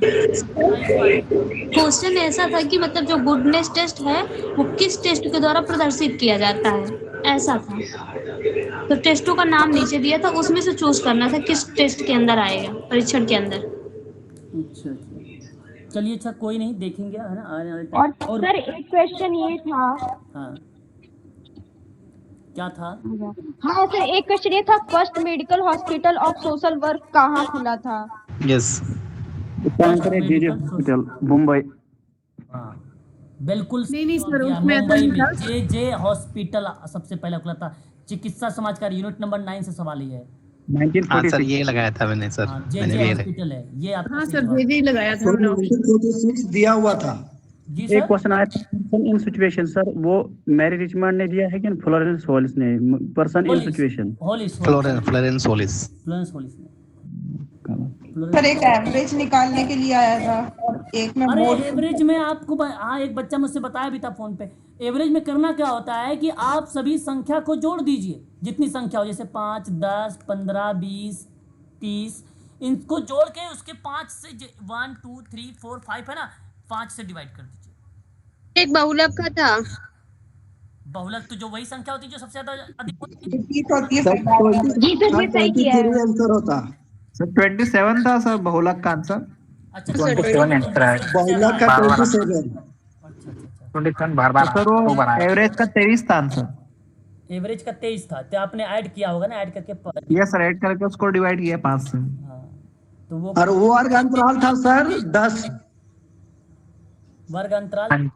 क्वेश्चन ऐसा था कि मतलब जो गुडनेस टेस्ट है वो किस टेस्ट के द्वारा प्रदर्शित किया जाता है, ऐसा था। तो टेस्टों का नाम नीचे दिया था, उसमें से चूज करना था किस टेस्ट के अंदर आएगा, परीक्षण के अंदर। अच्छा, चलिए, अच्छा कोई नहीं, देखेंगे, है ना, आने वाले टाइम। और सर एक क्वेश्चन ये था। हाँ, क्या था? हाँ सर, एक क्वेश्चन ये था, first medical hospital of social work कहाँ खुला था? Yes, hospital Mumbai. हाँ बिल्कुल नहीं सर, उसमें मुंबई में जे हॉस्पिटल सबसे पहले खुला था। चिकित्सा समाजकार यूनिट नंबर 9 से सवाल ही है। 1946 सर ये लगाया था मैंने सर। जे हॉस्पिटल है ये आपका। हाँ सर, जे लगाया था हमने। 1946 दिया हुआ था। जी एक क्वेश्चन आया पर्सन इन सिचुएशन, सर वो मैरी रिचमंड ने दिया है कि फ्लोरेंस हॉलिस ने? Person in situation, Florence Hollies ने। सर एक एवरेज निकालने के लिए आया था और एक में अरे एवरेज में आपको एक बच्चा मुझसे बताया भी था फोन पे। एवरेज में करना क्या होता है कि आप सभी संख्या को जोड़ दीजिए, जितनी संख्या हो, जैसे 5, 10, 15, 20, 30, इनको जोड़ के उसके 5 से 1, 2, 3, 4, 5 है ना, 5 से डिवाइड कर दीजिए। एक बहुलक का था। बहुलक तो जो वही संख्या होती है जो सबसे ज्यादा अधिक होती है। जी सर, ये सही किया है। आंसर होता सर 27 था सर बहुलक का आंसर। अच्छा, 27 आंसर है बहुलक का 27। सर वो एवरेज का 23 था आंसर। एवरेज का 23 था, तो आपने ऐड किया होगा ना, ऐड करके। यस सर, ऐड करके उसको डिवाइड किया 5 से। तो वो और वो वर्ग अंतराल था सर 10 वर्ग अंतराल।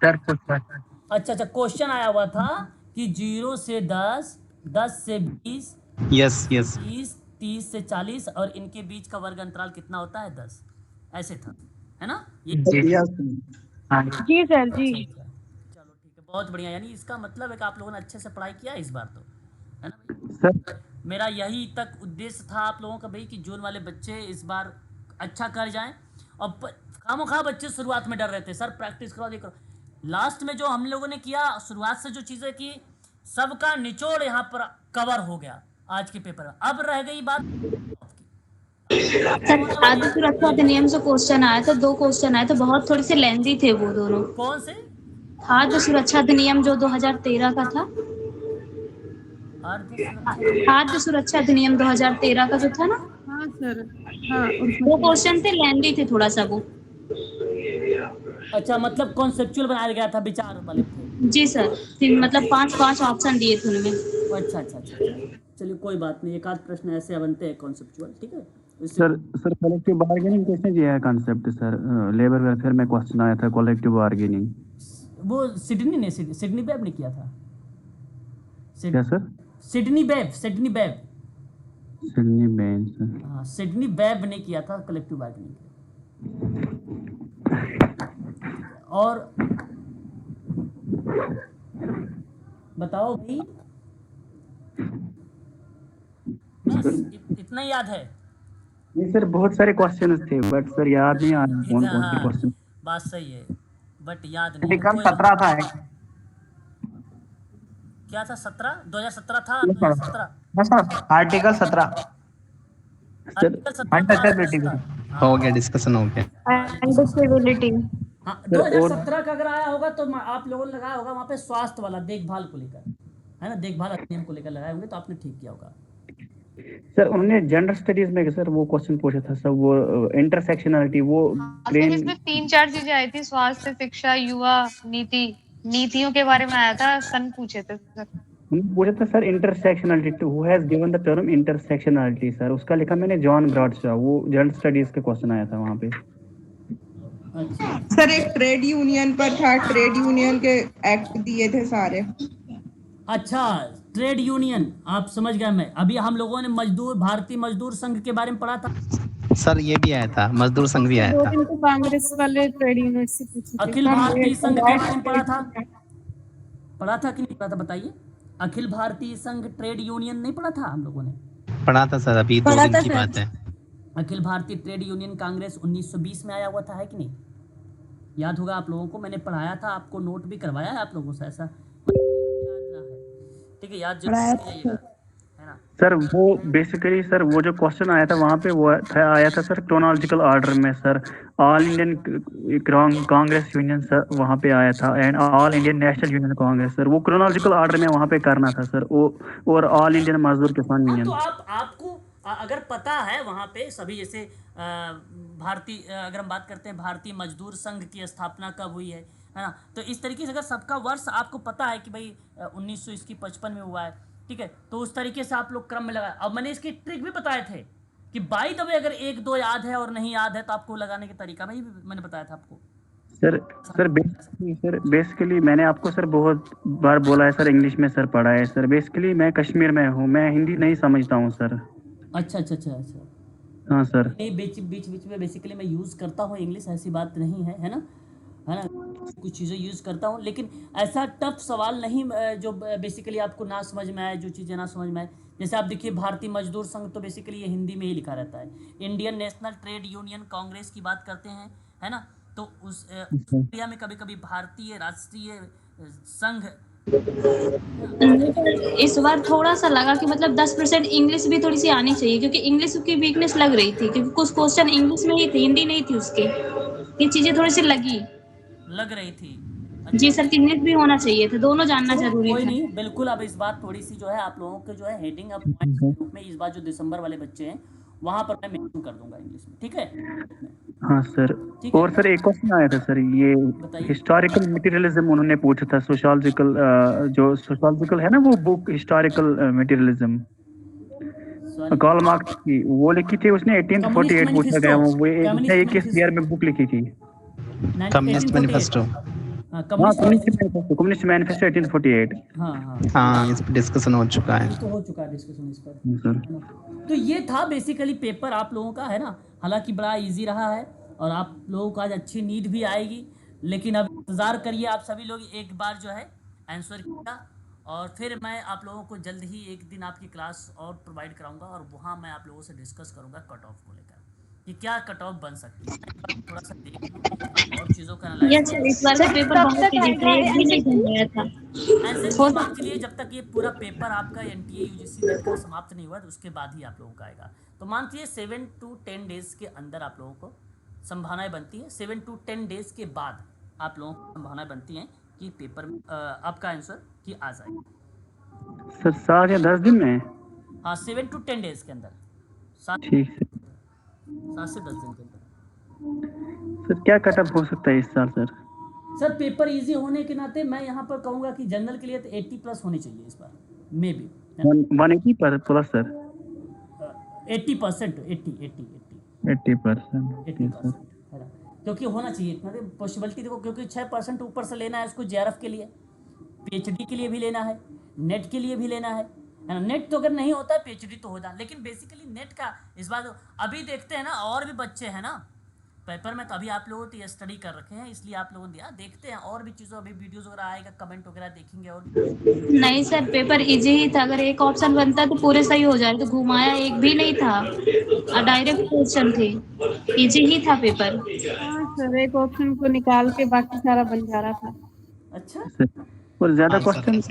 अच्छा, क्वेश्चन आया हुआ था कि 0 से 10, 10 से 20, यस 20, 30 से 40 और इनके बीच का वर्ग अंतराल कितना होता है? 10। ऐसे था, है ना ये? जी सर जी। चलो ठीक है, बहुत बढ़िया। यानी इसका मतलब है कि आप लोगों ने अच्छे से पढ़ाई किया इस बार, तो है ना सर। मेरा यही तक उद्देश्य था आप लोगों का भाई कि जून वाले बच्चे इस बार अच्छा कर जाएं। और खामोखा बच्चे शुरुआत में डर रहे थे, सर प्रैक्टिस करो, देखो लास्ट में जो हम लोगों ने किया, शुरुआत से जो चीज़ें की सबका निचोड़ यहाँ पर कवर हो गया आज के पेपर में। अब रह गई बात सर, खाद्य सुरक्षा अधिनियम से क्वेश्चन आया था, 2 क्वेश्चन आए थे, बहुत थोड़े से लेंदी थे वो दोनों। कौन से? खाद्य सुरक्षा अधिनियम जो 2013 का था, खाद्य सुरक्षा अधिनियम 2013 का जो था ना, हाँ सर, हाँ, वो क्वेश्चन थे, लेंदी थे थोड़ा सा वो। अच्छा, मतलब कॉन्सेप्चुअल बनाया गया था, विचार वाले थे। जी सर, मतलब 5 ऑप्शन दिए थे उनमें। अच्छा अच्छा अच्छा, चलिए कोई बात नहीं, एक आध प्रश्न ऐसे बनते हैं कॉन्सेप्चुअल, ठीक है। सर कलेक्टिव बार्गेनिंग किसने दिया है कॉन्सेप्ट सर? लेबर वेलफेयर में क्वेश्चन आया था कलेक्टिव बार्गेनिंग, वो सिडनी वेब ने किया था। क्या sir? Sydney web Sydney bench sir. हाँ, सिडनी वेब ने किया था कलेक्टिव बार्गेनिंग। और बताओ भाई, बस इतना याद है? नहीं सर, बहुत सारे क्वेश्चन थे बट सर याद नहीं आ रहा कौन कौन से क्वेश्चन। बात सही है, बट याद नहीं। आर्टिकल 17 था। क्या था? 2017 था। 2017 आर्टिकल 17 हो गया, डिस्कशन हो गया। डिसेबिलिटी। हाँ, 2017 का अगर आया होगा तो आप लोगों ने लगाया होगा वहाँ पे स्वास्थ्य वाला, देखभाल को लेकर, है ना, देखभाल अधिनियम को लेकर लगाए होंगे, तो आपने ठीक किया होगा। सर उन्होंने जेंडर स्टडीज में सर वो क्वेश्चन पूछा था सर, वो इंटरसेक्शनलिटी, वो इसमें 3-4 चीजें आई थी, स्वास्थ्य, शिक्षा, युवा, नीतियों के बारे में आया था, सन पूछे थे सर। पूछा था sir intersectionality, who has given the term intersectionality sir, उसका लिखा मैंने जॉन ब्रॉडशॉ, वो जेंडर स्टडीज का क्वेश्चन आया था वहाँ पे। सर एक ट्रेड यूनियन पर था, ट्रेड यूनियन के एक्ट दिए थे सारे। अच्छा, ट्रेड यूनियन, आप समझ गए। मैं अभी हम लोगों ने भारतीय मजदूर संघ के बारे में पढ़ा था सर, ये भी आया था, मजदूर संघ भी आया था। कांग्रेस वाले ट्रेड यूनियन से पूछे थे। अखिल भारतीय संघ के बारे में पढ़ा था कि नहीं पढ़ा था? बताइए। अखिल भारतीय संघ ट्रेड यूनियन नहीं पढ़ा था हम लोगों ने? पढ़ा था सर, अभी 2 दिन की बात है। अखिल भारतीय ट्रेड यूनियन कांग्रेस 1920 में आया हुआ था, है कि नहीं? याद होगा आप लोगों को, मैंने पढ़ाया था, आपको नोट भी करवाया है आप लोगों से, ऐसा ठीक है, याद जरूर रखिएगा, है ना। सर वो बेसिकली सर वो जो क्वेश्चन आया था वहाँ पे वो आया था सर क्रोनोलॉजिकल ऑर्डर में sir, all Indian Congress union sir वहाँ पे आया था, and all Indian national union Congress sir, वो क्रोनोलॉजिकल ऑर्डर में वहाँ पे करना था सर, और ऑल इंडियन मजदूर किसान यूनियन। तो आपको अगर पता है वहाँ पे सभी, जैसे भारतीय, अगर हम बात करते हैं भारतीय मजदूर संघ की स्थापना कब हुई है ना, तो इस तरीके से अगर सबका वर्ष आपको पता है कि भाई 1955 में हुआ है, ठीक है, तो उस तरीके से आप लोग क्रम में लगाए। अब मैंने इसके ट्रिक भी बताए थे कि बाय द वे अगर 1-2 याद है और नहीं याद है तो आपको लगाने का तरीका भी मैंने बताया था आपको। सर बेसिकली मैंने आपको सर बहुत बार बोला है सर, इंग्लिश में सर पढ़ा है सर, बेसिकली मैं कश्मीर में हूँ, मैं हिंदी नहीं समझता हूँ सर। अच्छा। हाँ सर, बीच में बेसिकली मैं यूज़ करता हूँ इंग्लिश, ऐसी बात नहीं है, है ना, कुछ चीज़ें यूज़ करता हूँ, लेकिन ऐसा टफ सवाल नहीं जो बेसिकली आपको ना समझ में आए, जो चीज़ें ना समझ में आए। जैसे आप देखिए भारतीय मजदूर संघ, तो बेसिकली ये हिंदी में ही लिखा रहता है। Indian national trade union Congress की बात करते हैं, है ना, तो उस इंडिया में कभी कभी भारतीय राष्ट्रीय संघ। इस बार थोड़ा सा लगा कि मतलब 10% इंग्लिश भी थोड़ी सी आनी चाहिए, क्योंकि इंग्लिश की वीकनेस लग रही थी, क्योंकि कुछ क्वेश्चन इंग्लिश में ही थे, हिंदी नहीं थी उसके, ये चीजें थोड़ी सी लग रही थी। अच्छा। जी सर, इंग्लिश भी होना चाहिए था, दोनों जानना जरूरी कोई था। नहीं, बिल्कुल। अब इस बार थोड़ी सी जो है आप लोगों के जो है हेडिंग अप पॉइंट्स के रूप में इस बार जो दिसंबर वाले बच्चे हैं वहां पर मैं मेंशन कर दूंगा इंग्लिश में, ठीक है? हाँ सर, और सर एक क्वेश्चन आया था सर, ये हिस्टोरिकल मटेरियलिज्म उन्होंने पूछा था, सोशियोलॉजिकल, जो सोशियोलॉजिकल है ना वो book, historical materialism, Karl Marx की, वो लिखी थी उसने 1848 पूछा गया, वो एक किस ईयर में बुक लिखी थी? Communist manifesto. Communist manifesto 1848। हाँ, इस पर डिस्कशन हो चुका है। तो हो चुका है डिस्कशन इस पर। तो ये था बेसिकली पेपर आप लोगों का, है ना। हालांकि बड़ा इजी रहा है और आप लोगों को आज अच्छी नीड भी आएगी, लेकिन अब इंतज़ार करिए आप सभी लोग, एक बार जो है आंसर किया, और फिर मैं आप लोगों को जल्द ही एक दिन आपकी क्लास और प्रोवाइड कराऊंगा, और वहाँ मैं आप लोगों से डिस्कस करूँगा कट ऑफ को लेकर कि क्या कट ऑफ बन सकती है। थोड़ा सा देख और चीज़ों का इस बार का पेपर बहुत इजी था, एक भी नहीं गया था। ऐसे मान के लिए जब तक ये पूरा पेपर आपका एनटीए यूजीसी नेट का समाप्त नहीं हुआ तो उसके बाद ही आप लोगों का आएगा। तो मान के 7 to 10 डेज के अंदर आप लोगों को संभावनाएं बनती है। 7 to 10 डेज के बाद आप लोगों को संभावनाएं बनती हैं कि पेपर आपका आंसर की आ जाएगा। सर 7 या 10 दिन में? हाँ 7 to 10 डेज के अंदर। ठीक है 7 से 10 दिन के अंदर। सर क्या कटअप हो सकता है इस साल सर? सर पेपर इजी होने के नाते मैं यहाँ पर कहूँगा कि जनरल के लिए तो 80+ होनी चाहिए इस बार, मे बी 180 पर प्लस सर 80%, 80% क्योंकि होना चाहिए इतना पॉसिबिलिटी देखो, क्योंकि 6% ऊपर से लेना है उसको जेआरएफ के लिए, पीएचडी के लिए भी लेना है, नेट के लिए भी लेना है ना। नेट तो अगर नहीं होता है पीएचडी तो होता, लेकिन बेसिकली नेट का इस बार अभी देखते हैं ना, और भी बच्चे हैं ना पेपर में, तो अभी आप लोगों तो ये स्टडी कर रखे हैं इसलिए आप लोगों ने दिया। देखते हैं और भी चीज़ों, अभी वीडियोस वगैरह आएगा, कमेंट वगैरह देखेंगे। और नहीं सर पेपर इजी ही था, अगर एक ऑप्शन बनता तो पूरे सही हो जाए, तो घुमाया एक भी नहीं था, डायरेक्ट क्वेश्चन थे, इजी ही था पेपर। हाँ सर एक ऑप्शन को निकाल के बाकी सारा बन जा रहा था। अच्छा और ज्यादा क्वेश्चन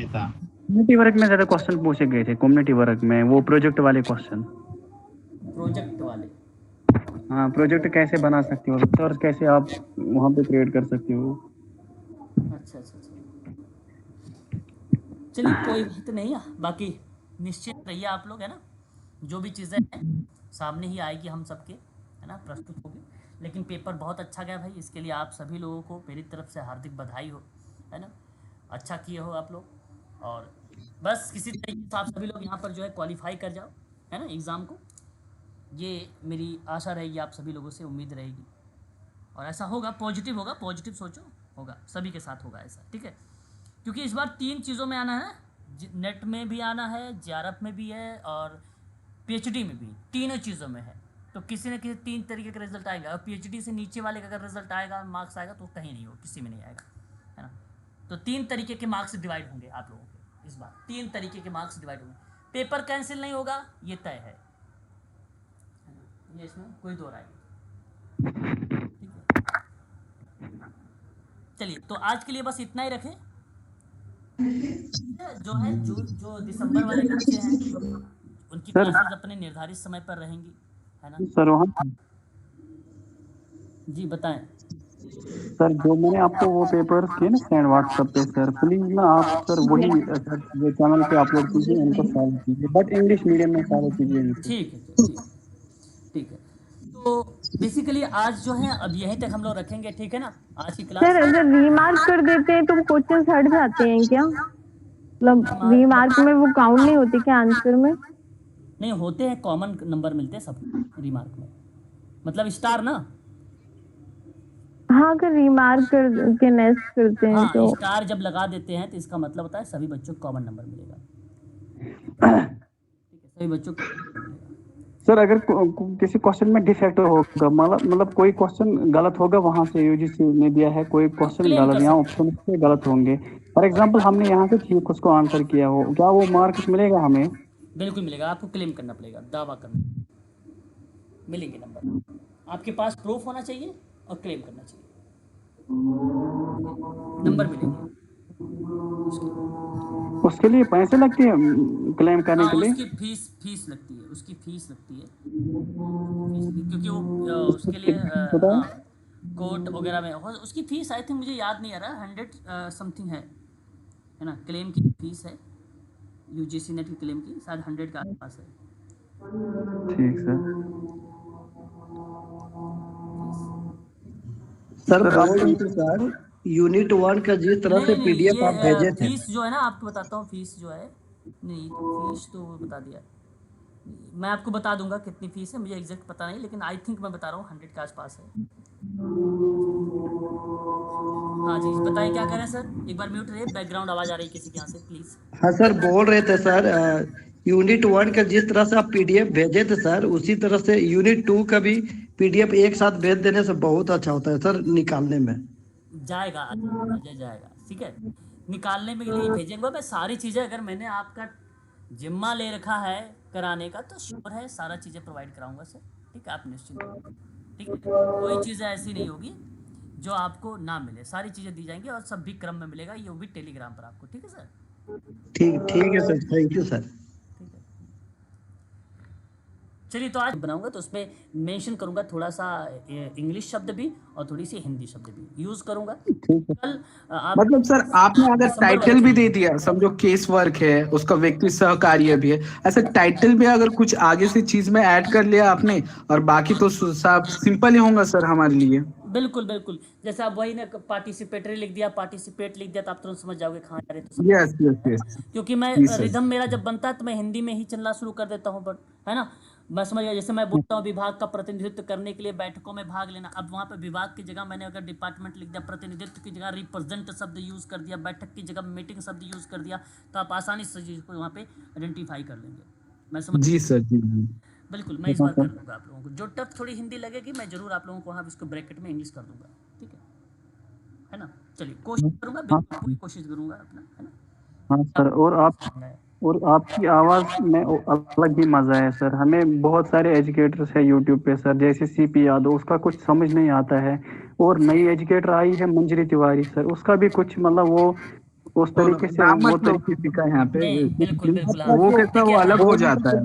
कम्युनिटी वर्क में ज्यादा क्वेश्चन पूछे गए थे, कम्युनिटी वर्क में वो प्रोजेक्ट वाले क्वेश्चन। प्रोजेक्ट वाले? हाँ प्रोजेक्ट कैसे बना सकते हो और कैसे आप वहाँ पे क्रिएट कर सकते हो। अच्छा चलिए कोई बात नहीं है, बाकी निश्चित रहिए आप लोग, है ना, जो भी चीज़ें हैं सामने ही आएगी हम सबके, है ना, प्रस्तुत होगी। लेकिन पेपर बहुत अच्छा गया भाई, इसके लिए आप सभी लोगों को मेरी तरफ से हार्दिक बधाई हो, है ना, अच्छा किए हो आप लोग। और बस किसी तरीके से आप सभी लोग यहाँ पर जो है क्वालिफाई कर जाओ, है ना, एग्ज़ाम को, ये मेरी आशा रहेगी, आप सभी लोगों से उम्मीद रहेगी। और ऐसा होगा, पॉजिटिव होगा, पॉजिटिव सोचो, होगा सभी के साथ होगा ऐसा, ठीक है। क्योंकि इस बार 3 चीज़ों में आना है, नेट में भी आना है, जेआरएफ में भी है और पीएचडी में भी, तीनों चीज़ों में है। तो किसी न किसी 3 तरीके का रिजल्ट आएगा। और पीएचडी से नीचे वाले का अगर रिजल्ट आएगा, मार्क्स आएगा, तो कहीं नहीं हो, किसी में नहीं आएगा, है ना। तो 3 तरीके के मार्क्स डिवाइड होंगे आप लोगों के इस बार, 3 तरीके के मार्क्स डिवाइड होंगे। पेपर कैंसिल नहीं होगा, ये तय है, ये इसमें कोई दो राय नहीं, ठीक है। चलिए तो आज के लिए बस इतना ही रखें। जो है जो दिसंबर वाले बच्चे हैं उनकी क्लासेस अपने निर्धारित समय पर रहेंगी, है ना सर? वहाँ जी बताएं सर, जो मैंने आपको वो पेपर किए ना सेंड व्हाट्सएप पे, सर प्लीज ना आप सर वही जो चैनल पे अपलोड कीजिए, उनको फॉलो कीजिए, बट इंग्लिश मीडियम में फॉलो कीजिए। ठीक है। तो बेसिकली आज जो है अब यहीं तक हम लोग रखेंगे, ठीक है ना, आज की क्लास। सर अगर रीमार्क कर देते हैं तो क्वेश्चन हट जाते हैं क्या? मतलब रीमार्क में वो काउंट नहीं होते क्या आंसर में? नहीं होते हैं, कॉमन नंबर मिलते हैं सबको रीमार्क में, मतलब स्टार ना। हाँ अगर रीमार्क कर के नेक्स्ट करते हैं तो स्टार जब लगा देते हैं तो इसका मतलब होता है सभी बच्चों को कॉमन नंबर मिलेगा, ठीक है, सभी बच्चों को। सर अगर किसी क्वेश्चन में डिफेक्ट होगा, मतलब कोई क्वेश्चन गलत होगा, वहां से यूजीसी ने दिया है कोई क्वेश्चन गलत, यहाँ ऑप्शन से गलत होंगे, फॉर एग्जांपल हमने यहाँ से ठीक उसको आंसर किया हो, क्या वो मार्क्स मिलेगा हमें? बिल्कुल मिलेगा, आपको क्लेम करना पड़ेगा, दावा करना, मिलेंगे नंबर, आपके पास प्रूफ होना चाहिए और क्लेम करना चाहिए, नंबर मिलेंगे। उसके लिए पैसे लगते हैं क्लेम करने के लिए? उसकी फीस लगती है, उसकी फीस लगती है, क्योंकि वो उसके लिए कोर्ट वगैरह में उसकी फीस आई थिंक मुझे याद नहीं आ रहा, 100 समथिंग है ना, क्लेम की फीस है यूजीसी नेट की, क्लेम की शायद 100 के आसपास है। ठीक सर यूनिट 1 का जिस तरह से पीडीएफ आप भेजे थे, फीस जो है ना, आपको बताता हूँ फीस जो है, नहीं फीस तो बता दिया, मैं आपको बता दूंगा कितनी फीस है, मुझे एग्जैक्ट पता नहीं, लेकिन आई थिंक मैं बता रहा हूँ 100 के आसपास है। हाँ जी बताइए क्या कह रहे हैं सर, एक बार म्यूट रहिए, बैकग्राउंड आवाज आ रही है किसी के यहाँ से प्लीज। हाँ सर बोल रहे थे सर, यूनिट 1 का जिस तरह से आप पीडीएफ भेजे थे सर, उसी तरह से यूनिट 2 का भी पीडीएफ एक साथ भेज देने से बहुत अच्छा होता है सर, निकालने में जाएगा, ठीक है, निकालने में लिए भेजेंगे। मैं सारी चीज़ें अगर मैंने आपका जिम्मा ले रखा है कराने का तो श्योर है सारा चीज़ें प्रोवाइड कराऊंगा सर, ठीक है, आप निश्चिंत, ठीक है, कोई चीज़ें ऐसी नहीं होगी जो आपको ना मिले, सारी चीज़ें दी जाएंगी और सब भी क्रम में मिलेगा, ये भी टेलीग्राम पर आपको। ठीक है सर? ठीक है सर, थैंक यू सर। चलिए, तो आज बनाऊंगा तो उसमें मेंशन करूंगा थोड़ा सा इंग्लिश शब्द भी और थोड़ी सी हिंदी शब्द भी यूज करूंगा। कल मतलब सर आपने अगर टाइटल भी दे दिया, समझो केस वर्क है, उसका व्यक्ति सहकार्य भी है, ऐसा टाइटल में अगर कुछ आगे से चीज में ऐड कर लिया आपने, और बाकी तो सब सिंपल ही होगा सर हमारे लिए। बिल्कुल बिल्कुल, जैसे आप वही ना पार्टिसिपेटरी लिख दिया, पार्टिसिपेट लिख दिया, तो आप तुरंत समझ जाओगे कहाँ जा रहे हैं। यस यस यस, क्योंकि मैं रिदम मेरा जब बनता है तो मैं हिंदी में ही चलना शुरू कर देता हूँ, बट है ना, मैं समझ गया। जैसे मैं बोलता हूँ विभाग का प्रतिनिधित्व करने के लिए बैठकों में भाग लेना, अब वहाँ पे विभाग की जगह मैंने अगर डिपार्टमेंट लिख दिया, प्रतिनिधित्व की जगह रिप्रेजेंट शब्द यूज कर दिया, बैठक की जगह मीटिंग शब्द यूज कर दिया, तो आप आसानी से चीज को वहाँ पे आइडेंटिफाई कर लेंगे। मैं समझ जी सर, जी बिल्कुल, मैं इस बार कर दूंगा आप लोगों को। जो टफ थोड़ी हिंदी लगेगी मैं जरूर आप लोगों को वहाँ इसको ब्रैकेट में इंग्लिश कर दूंगा। ठीक है ना? चलिए, कोशिश करूंगा, बिल्कुल पूरी कोशिश करूंगा अपना, है ना? हाँ सर, और आपकी आवाज़ में अलग ही मज़ा है सर। हमें बहुत सारे एजुकेटर्स है यूट्यूब पे सर, जैसे सीपी यादव, उसका कुछ समझ नहीं आता है, और नई एजुकेटर आई है मंजरी तिवारी सर, उसका भी कुछ मतलब वो उस तरीके से वो तरीके सीखा यहाँ पे, बिल्कुल बिल्कुल, वो कैसा वो अलग हो जाता है,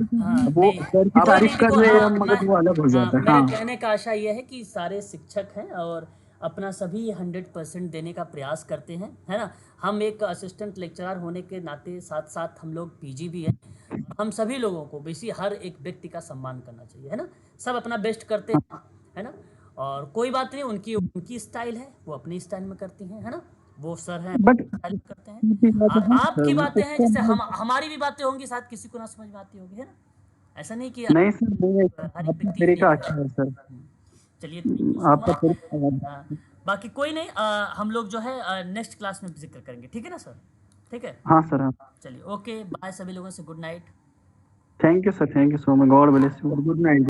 वो सर की तारीफ कर रहे हैं मगर वो अलग हो जाता है। मेरे कहने का आशा यह है कि सारे शिक्षक हैं और अपना सभी 100% देने का प्रयास करते हैं, है ना। हम एक असिस्टेंट लेक्चरर होने के नाते साथ साथ हम लोग पीजी भी हैं। हम सभी लोगों को बेसिक हर एक व्यक्ति का सम्मान करना चाहिए, है ना। सब अपना बेस्ट करते हैं, है ना, और कोई बात नहीं, उनकी स्टाइल है, वो अपनी स्टाइल में करती हैं, है ना। वो सर हैं स्टाइल करते हैं, और आपकी बातें हैं जैसे हमारी भी बातें होंगी, शायद किसी को ना समझ में आती होगी, है ना। ऐसा नहीं कि नहीं सर, आपका तरीका अच्छा है सर। चलिए, आपका बाकी कोई नहीं, हम लोग जो है नेक्स्ट क्लास में जिक्र करेंगे, ठीक है ना सर? ठीक है, हाँ सर, हाँ। चलिए, ओके, बाय सभी लोगों से, good night. Thank you sir, thank you so much, God bless you, good night.